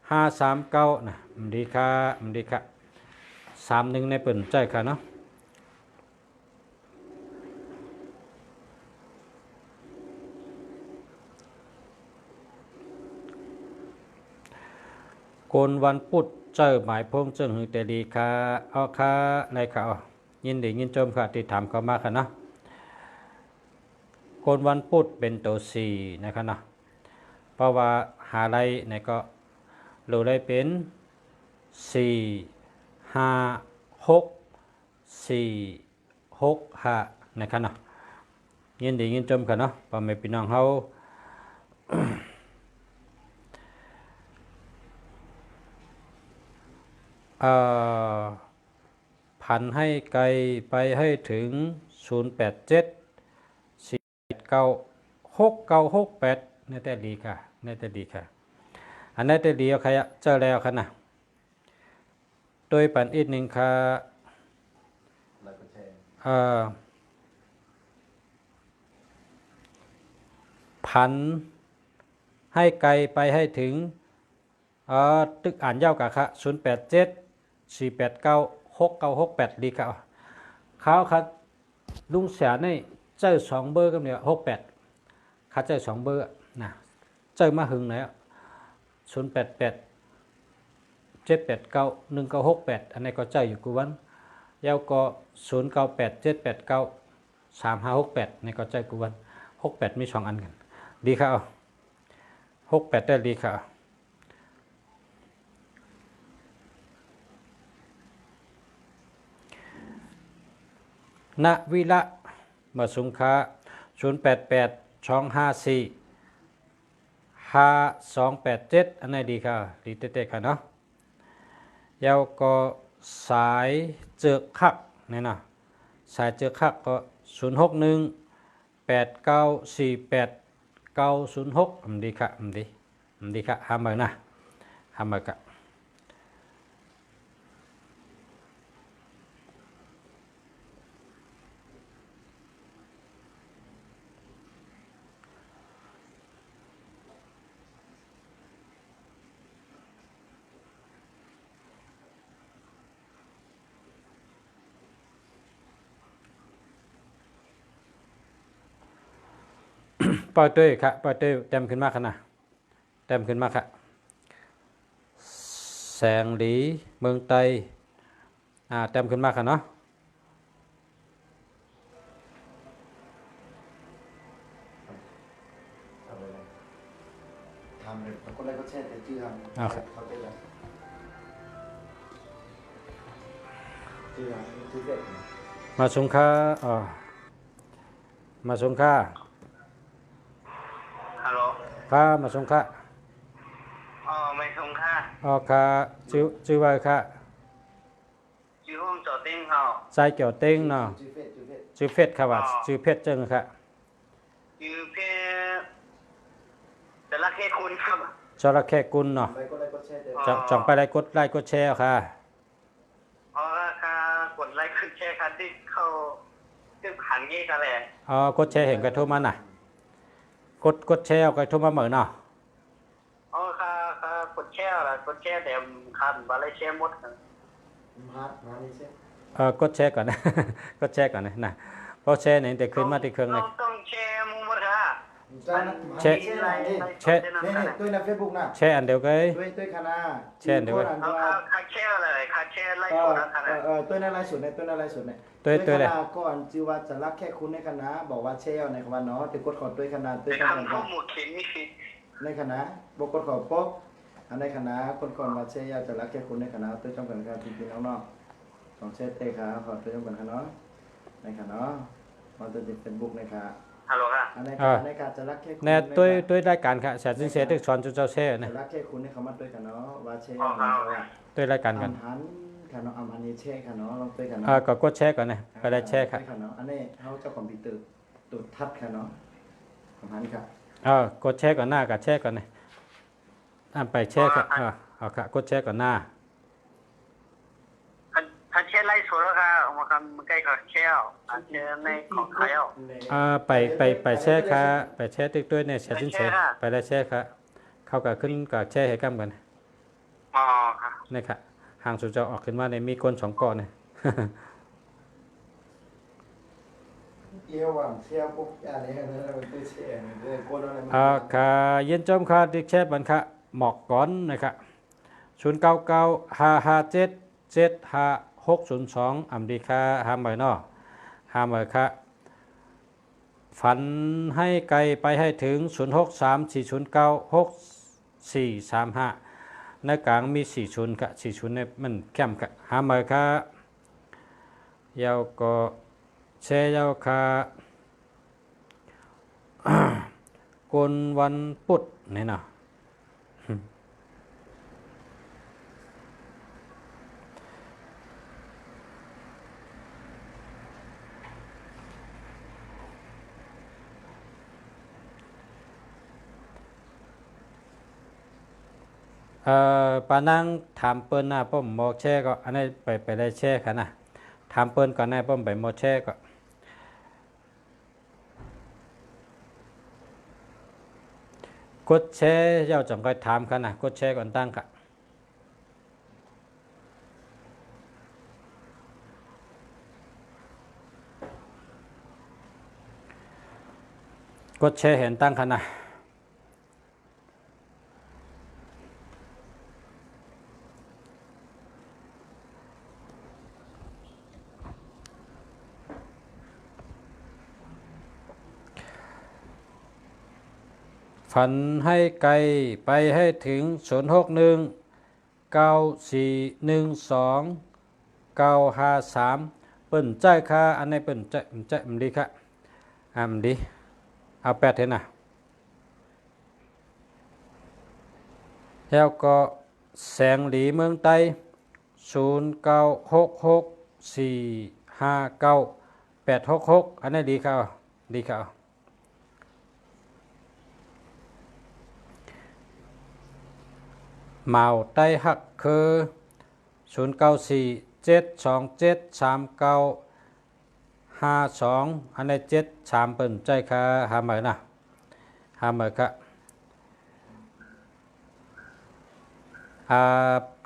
539นะมันดีค่ะมันดีค่ะ31ในเป็นใจค่ะเนาะโกนวันพุธเจอหมายพงเจิงหือแต่ดีค่ะเอาค่ะในค่ะยินดียินจมค่ะติดถามเข้ามาค่ะเนาะโกนวันพุธเป็นตัว4นะครับเนาะเพราะว่าหาอะไรในก็รู้ได้เป็น4 5 6 4 6 5นะครับเนาะยินดียินจมค่ะเนาะพ่อแม่พี่น้องเฮาพันให้ไกลไปให้ถึง087 489 6968นี่แต่ดีค่ะนี่แต่ดีค่ะอันนี้แต่ดีเอาใครเจอแล้วค่ะนะโดยปันอีกหนึ่งค่ะพันให้ไกลไปให้ถึงตึกอ่านยาวกะค่ะ087 489 6968ดีค่ะเขาค่ะลุงเสียใน เจอ2เบอร์กับเนี่ย68ค่าเจอ2เบอร์นะเจอมาหึงแล้ว088 789 1968อันนี้ก็เจออยู่กูวันแล้วก็098 789 3568นี่ก็เจอกูวัน68มี2อันกันดีค่ะ68ได้ดีค่ะณวิระมาสุงค้า088 254 5287อันไหนดีค่ะดีเต้ๆค่ะเนาะแล้วก็สายเจือกคักนี่นะสายเจือกคักก็061 8948 906ดีค่ะดีค่ะห้ามเบอร์นะห้ามเบอร์กะปล่อยตัวค่ะปล่อยตัวเต็มขึ้นมากขนาดเต็มขึ้นมากค่ะแสงหลีเมืองไตเต็มขึ้นมากค่ะเนาะทำเลยคนแรกก็แช่แต่ชื่อทำเขาเป็นอะไรชื่อเด็ก มาสงค่ามาสงค่า ฮัลโหล ค่ะมาสงค่า ไม่สงค่ะ ค่ะชื่อว่าค่ะ ชื่อห้องจอดติ้งเขา ใจเกี่ยวเต้งเนาะชื่อเพชรค่ะว่าชื่อเพชรเจิงค่ะ ชื่อเพชรจะรักแค่คุณครับ จระเข้กุลเนาะ ไปคนแรกก็แช่แต่ จ่องไปไลค์กดแชร์ค่ะ ราคากดไลค์ขึ้นแชร์ครับที่เข้าที่ขันงี้กันแหละ กดแชร์เห็นกระทุ่มมาน่ะกดแชร์เอากระทุ่มมาเหมือนเนาะ ค่ะกดแชร์ละกดแชร์แต่คันบาเลยแชร์หมดครับ มานี่ใช่ กดแชร์ก่อนนะ กดแชร์ก่อนนะเพราะแชร์เนี่ยแต่ขึ้นมาที่เครื่องเลย ต้องแชร์มุมหมดค่ะ แช่ แชร์ นี่ตัวในเฟซบุ๊กนะ แชร์อันเดียวกัน ด้วยคณะ ค่าแชร์อะไรค่าแชร์ไล่ตัวนะคณะ ตัวในไลฟ์สดในตัวในไลฟ์สดใน ตัวเลย ก่อนจือว่าจะรักแค่คุณในคณะบอกว่าแช่ในคำว่าเนาะแต่กดขอด้วยคณะด้ว แต่ ยคณะ คำพูดหมดเข็มนี่สิ ในคณะบอกกดขอป๊อกอันในคณะคนก่อนว่าแช่ยาจะรักแค่คุณในคณะตัวจำเป็นการจริงๆน้องๆของแช่เตะขาขอตัวจำเป็นคณะในคณะมาตัวติดเป็นบุ๊กในคณะ ฮัลโหลค่ะ อันในการจะรักแค่คุณ แน่ตัวรายการค่ะแสนสินเสียตึกสอนจุเจ้าแช่ จะ นะ รักแค่คุณในคำว่าด้วยกันเนาะว่าแช่ ตัวรายการกัน หันค่ะเนาะอันนี้แช่ค่ะเนาะลองด้วยกัน ก็กดแชร์ก่อนนะไปได้แชร์ค่ะ เนาะอันนี้เขาเจ้าคอมพิวเตอร์ตัวทัดค่ะเนาะหันค่ะ กดแชร์ก่อนหน้ากับแชร์ก่อนนะไปแชร์ค่ะเอาค่ะกดแชร์ก่อนหน้า ถ้าแชร์ไล่สดแล้วค่ะมาคำใกล้กับแชร์แชร์ในของใครอ่ะ ไปแชร์ค่ะไปแชร์ตึกด้วยเนี่ยแชร์สินเสียไปได้แชร์ค่ะเข้ากับขึ้นกับแชร์ให้กำกัน ค่ะ นี่ค่ะห่างสุดจะออกขึ้นมาในมีคน2 ก่อนเนี่ย เกี่ยวว่าเชียร์ปุ๊บอะไรเนี่ยมันตัวเชียร์เนี่ยโกนอะไรมา ค่ะเย็นจอมค่ะดิแชร์บันค่ะหมอกก่อนนะครับ0995577562อำดีค่ะห้ามเหมยเนาะห้ามเหมยค่ะฝันให้ไกลไปให้ถึง0634096435ในกลางมี40ค่ะ40เนี่ยมันแคมค่ะห้ามเหมยค่ะยาวก็แชร์ยาวค่ะ กลวันพุธนี่นะปานั่งถามเปิ้นนะป้อมบอกแช่ก็อันนี้ไปได้แช่ค่ะนะถามเปิ้นก่อนนะป้อมไปหมดแช่ก็กดแชร์เจ้าจังก็ถามค่ะนะกดแชร์ก่อนตั้งค่ะ กดแชร์เห็นตั้งขนาดฝันให้ไกลไปให้ถึง061 9412 953เปิ้นใจายค่าอันในเปิ้นใจมันดีค่ะมันดีเอา8เห็นน่ะแล้วก็แสงหลีเมืองไต้0966459866อันนี้ดีค่ะดีค่ะเมาใต้หักคือ0947273952อันนี้73เปิ้นใจค่าหาเหมือนน่ะหาเหมือนค่ะ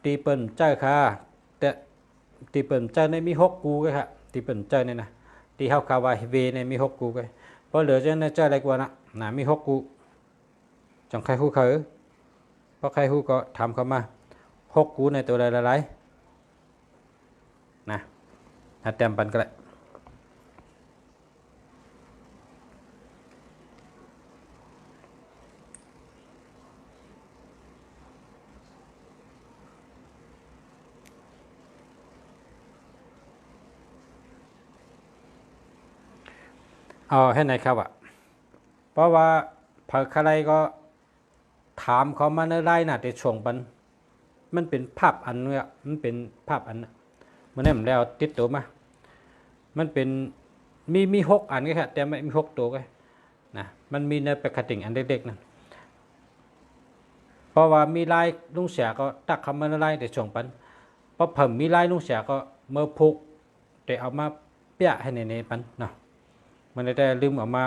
ตีเปิ้นใจค่าแต่ตีเปิ้นใจในมี6กูก็ค่ะตีเปิ้นใจในนะตีเฮาคาว่าเวในมี6กูก็เพราะเหลือจะในใจอะไรกว่าน่ะมี6กูจังใครฮู้เขาเพราะใครฮู้ก็ทำเข้ามา6กูในตัวใดหลายๆนะเต็มปันก็ได้ให้ไหนครับเพราะว่าเผอใครก็ถามเขามาในไลน์น่ะแต่ช่วงมันเป็นภาพอันเนี่ยมันเป็นภาพอันมันนี่มันแล้วติดตัวมามันเป็นมี6อันก็แค่แต่ไม่มี6ตัวก็นะมันมีในปกติอันเด็กๆนั่นเพราะว่ามีไลน์ลุงเสียก็ตักคำมาในไลน์แต่ช่วงเพราะผมมีไลน์ลุงเสียก็เมื่อพุกแต่เอามาเปียให้ในปันเนาะมันได้ลืมออกมา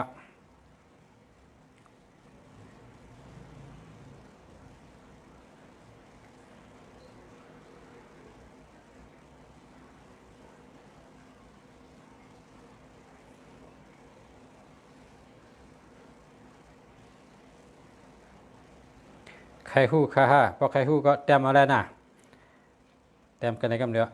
ใครฮู้ค่าเพราะใครฮู้ก็แต้มอะไรน่ะแต้มกันในกำเดียว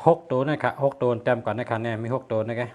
6ตัวนะครับ6ตัวแต้มก่อนนะครับเนี่ยมี6ตัวนะครับ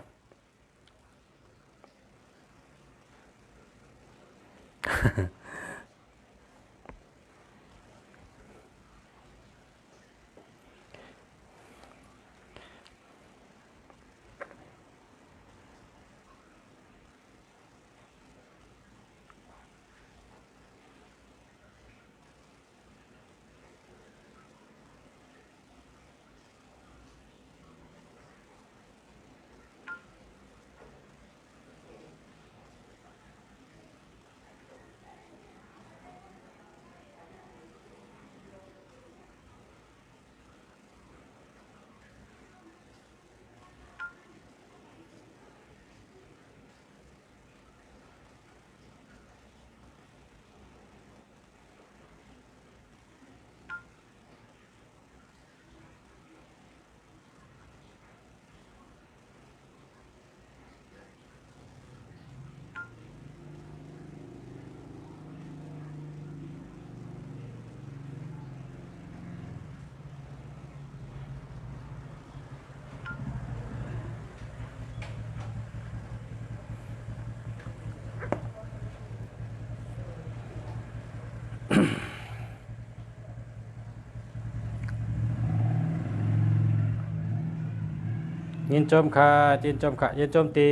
ยินจมค่ะยินจมค่ะยินจมตี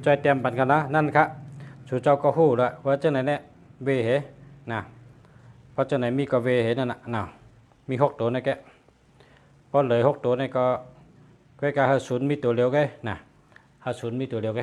จอยเตรียมปันกันนะนั่นค่ะชูเจ้าก็ฮู้ละว่าจังไหนเนี่ยเวเหนะเพราะจังไหนมีก็เวเหนั่นน่ะนะมี6ตัวนะแกเพราะเลย6ตัวนี่ก็ใกล้ๆ50มีตัวเดียวแกนะ50มีตัวเดียวแก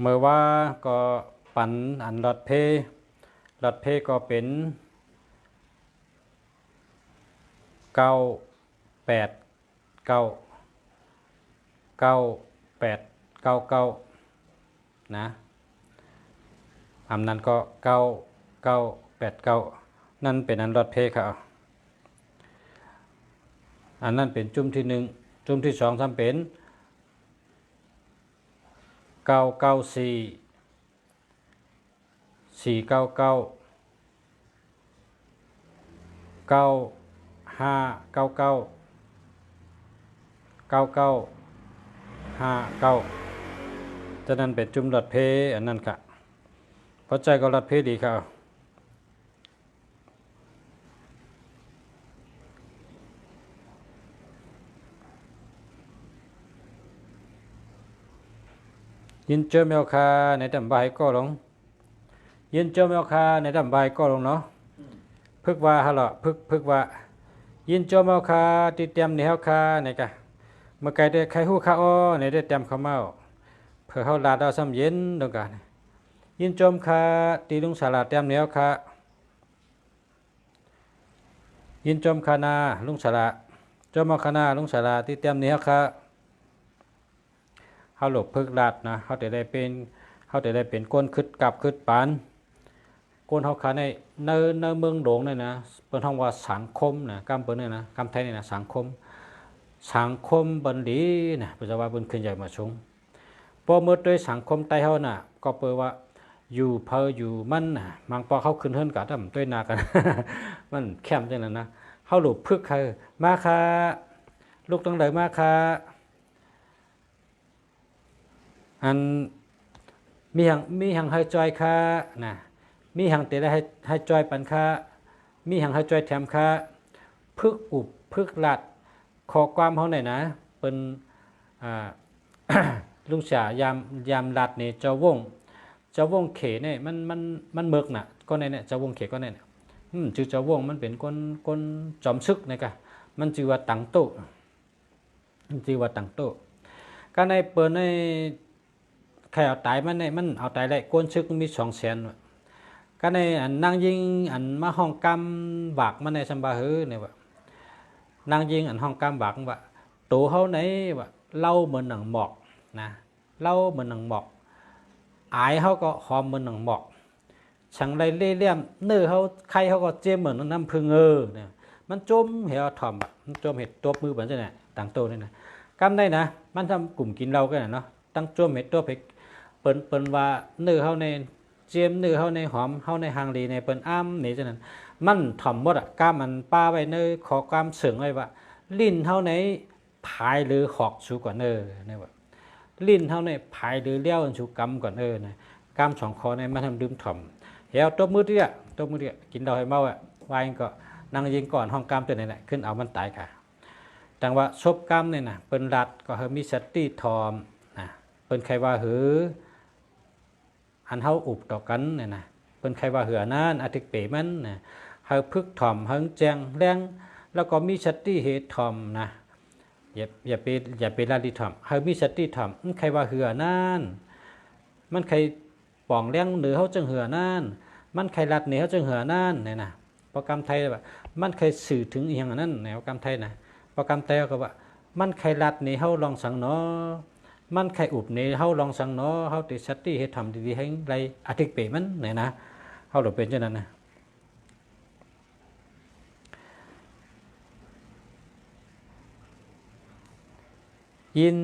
เมื่อว่าก็ปันอันรถเพก็เป็น989นะอันนั้นก็9989นั่นเป็นอันรถเพครับอันนั้นเป็นจุ่มที่1จุ่มที่2ทำเป็น499 499 9599 9959จะนั้นเป็นจุ่มรถเพอันนั้นค่ะเพราะใจก็รถเพดีค่ะยินเจอแมวคาในดำใบก็ลงยินเจอแมวคาในดำใบก็ลงเนาะพึกว่าฮะล่ะพึกว่ายินเจอแมวคาติเตรียมในเฮาคาในกะเมื่อไกลได้ใครฮู้คาอ้อในได้เตรียมข้าวเมาเพื่อเฮาลาดเอาซ้ำเย็นดงกะยินจมคาตีลุงสาลาเตรียมแนวคายินจมคานาลุงสาลาจมคานาลุงสาลาที่เตรียมแนวคาเฮาหลบพึกลาดนะเฮาจะได้เป็นก้นขึ้นกับขึ้นปานก้นเฮาคาในเมืองหลวงนี่นะเปิ้นฮ้องว่าสังคมนะกำเปิ้นนี่นะกำไทยนี่นะสังคมบันดีนะเปิ้นจะว่าเปิ้นขึ้นใหญ่มาสูงพอเมื่อด้วยสังคมใต้เฮาน่ะก็เปิ้นว่าอยู่เพออยู่มันน่ะมังปอเขาขึ้นเฮิรนกะทำด้วยนากัน มันแคมจังนั้นนะเฮาหลบพึกคือมาค่ะลูกต้องเลยมาค่ะอันมีหังให้จอยค่ะนะมีหังเตได้ให้จอยปันค่ะมีหังให้จอยแถมค่ะพึกอุบพึกลัดขอความเฮาหน่อยนะเปิ้นลุงฉายามลัดนี่เจ้าวงเขเนี่ยมันเมิกน่ะก็ในเนี่ยเจ้าวงเขก็ในเนี่ยชื่อเจ้าวงมันเป็นคนจอมซึกนะกะมันชื่อว่าตังโตก็ในเปิ้นในใครเอาตายมันเอาตายได้ก้นซึกมี200,000ก็ในอันนางยิงอันมาห้องกำบากมันในซัมบาฮือเนี่ยว่านางยิงอันห้องกำบากว่าตัวเฮาไหนว่าเล่าเหมือนหนังหมอกนะเล่าเหมือนหนังหมอกอายเขาก็หอมเหมือนหนังหมอกฉังไรเลี่ยมเนื้อเขาใครเขาก็เจียมเหมือนน้ำพึ่งเนี่ยมันจมเหี่ยวถ่อมแบบมันจมเห็ดตัวมือเหมือนจะเนี่ยต่างโตนี่นะกำได้นะมันทำกลุ่มกินเราก็เนาะตั้งจมเห็ดตัวเพกเปิ้นว่าเนื้อเขาในเจียมเนื้อเขาในหอมเขาในหางลีในเปิ้นอ้ำนี่จะนั้นมันถ่อมหมดอ่ะก้ามันป้าไว้เนื้อขอความเสริงไว้ว่าลิ้นเขาในผายหรือหอกสูกว่าเนื้อเนี่ยว่าลิ้นเท่าในผายหรือเลี้ยวชูกำก่อนนะกำ2คอในมาทำดื่มถ่อมเหี่ยวตัวมือเดียกินเราให้เมาอ่ะวายก็นั่งยิงก่อนห้องกำตัวนี้แหละขึ้นเอามันตายค่ะแต่ว่าซบกำเนี่ยนะเป็นรัดก็เฮมีสติทอมนะเป็นใครว่าหืออันเฮาอุบต่อกันเนี่ยนะเป็นใครว่าหือนั่นอธิกเปมันนะเฮาพึกถ่อมเฮาแจงแรงแล้วก็มีสติเหตุถ่อมนะอย่าไปลาดิถ่อมเฮามีสติถ่อมใครว่าหือนั่นมันใครป่องแรงเหนือเฮาจังหือนั่นมันใครรัดเหนือเฮาจังหือนั่นเนี่ยนะโปรแกรมไทยว่ามันใครสื่อถึงอีหยังนั้นในโปรแกรมไทยนะโปรแกรมไทยก็ว่ามันใครรัดนี่เฮาลองสังเนาะมันใครอุบนี่เฮาลองสังเนาะเฮาติสติเฮ็ดทำดีๆให้ไรอธิกเปมันเนี่ยนะเฮาหลบเป็นจังนั้นนะ ยิน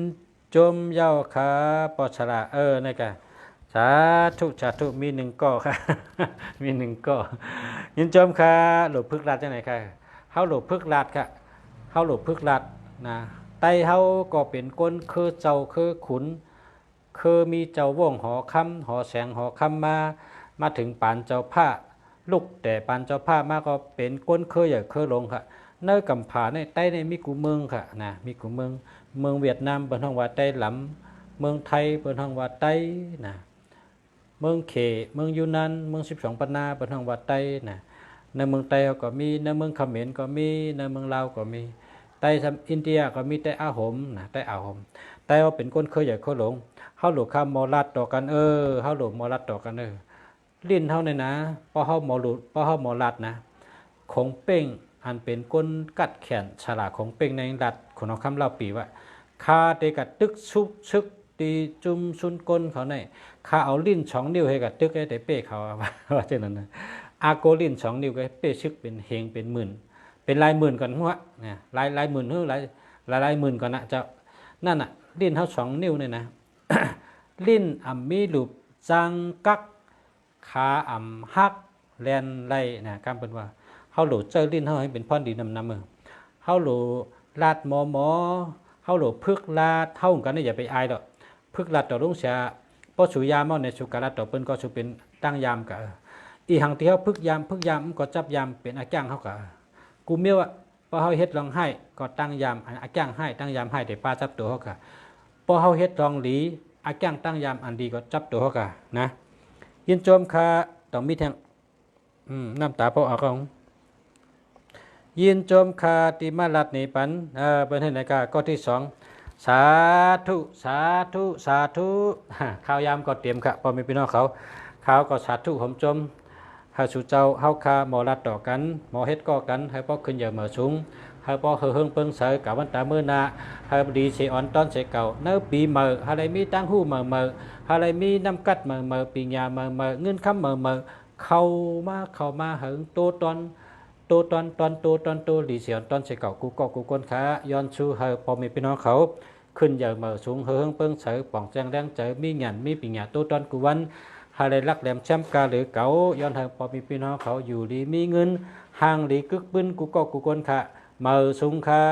จมเย้าขาปอชรานี่กะสาธุมีหนึ่งก่อค่ะ มีหนึ่งก่อยินจมขาหลบพึกรัดจังไหนค่ะเฮาหลบพึกรัดค่ะเฮาหลบพึกรัดนะไตเฮาก็เป็นก้นคือเจ้าคือขุนคือมีเจ้าว่องหอคำหอแสงหอคำมาถึงปานเจ้าผ้าลูกแต่ปานเจ้าผ้ามาก็เป็นก้นคืออย่าคือลงค่ะเนื้อกำผาในใต้ในมีกูเมืองค่ะนะมีกูเมืองเวียดนามเปิ้นฮ้องว่าใต้หลำเมืองไทยเปิ้นฮ้องว่าใต้นะเมืองเขเมืองยูนานเมือง12ปันนาเปิ้นฮ้องว่าใต้นะในเมืองไต้ก็มีในเมืองเขมรก็มีในเมืองลาวก็มีใต้อินเดียก็มีใต้อาหมนะใต้อาหมแต่ว่าเป็นก้นเคยใหญ่เคยหลงเฮาหลบคำมอลัดต่อกันเฮาหลบมอลัดต่อกันลิ้นเฮาเนี่ยนะพอเฮาหมอหลุดพอเฮาหมอลัดนะคงเป้งอันเป็นก้นกัดแขนฉลาดของเป้งในรัดของเราคำเล่าปีว่าคาเตกัดตึกชุกชึกตีจุมซุนก้นเขาเนี่ยคาเอาลิ้น2 นิ้วให้กับตึกให้แต่เป้เขาว่าเช่นนั้นนะอาโกลิ้น2 นิ้วก็เป้ชึกเป็นเฮงเป็นหมื่นเป็นลายหมื่นก่อนหัวเนี่ยลายหมื่นลายหมื่นก่อนนะเจ้านั่นน่ะลิ้นเฮา2 นิ้วเนี่ยนะ ลิ้นอ่ำมีลูปจังกักขาอ่ำฮักแลนไล่นะกำเป็นว่าเฮาโหลดเจอลิ้นเฮาให้เป็นพรดีนำมือเฮาโหลลาดหมอเฮาโหลพึกลาดเฮากันนี่อย่าไปอายดอกพึกลาดต่อลุงเสียป้อสุยามเอาในสุกาลาต่อเปิ้นก็สุเป็นตั้งยามกะอีหังที่เฮาพึกยามก็จับยามเป็นอาจ้างเฮากะกูเมียวอ่ะพอเฮาเฮ็ดร้องไห้ก็ตั้งยามอาจ้างให้ตั้งยามให้แต่ป้าจับตัวเฮากะพอเฮาเฮ็ดร้องหลีอาจ้างตั้งยามอันดีก็จับตัวเฮากะนะยินโจมค่ะต้องมีแทงน้ำตาพอออกของยินโจมคาติมาลัดนี่ปันเป็นให้ไหนกะก็ที่2สาธุข้าวยามก็เตรียมค่ะพอมีพี่น้องเขาข้าวก็สาธุผมจมหาสู่เจ้าเฮาคาหมอลัดต่อกันหมอเฮ็ดก็กันให้พอขึ้นอย่าเหมือสูงให้พอเฮิงเปิงเสยกับวันตามื้อนาให้ดีเสอ่อนตอนเสเก่าเนื้อปีเหมืออะไรมีตั้งหู้เหมืออะไรมีน้ำกัดเหมือปีญาเหมือเงินค้ำเหมือเข้ามาเหิงโตตอนดีเสียตอนเสเก่ากูก็กูก้นขาย้อนชูให้พอมีพี่น้องเขาขึ้นอย่าเหมือสูงเฮิงเปิงเสยป่องแจงแรงเจอมีหยันมีปีญาโตตอนกูวันอะไรลักแหลมแชมป์กาหรือเก่าย้อนให้พอมีพี่น้องเขาอยู่ดีมีเงินห่างดีกึกบึ้นกูก็กูก้นขาเหมือสูงขา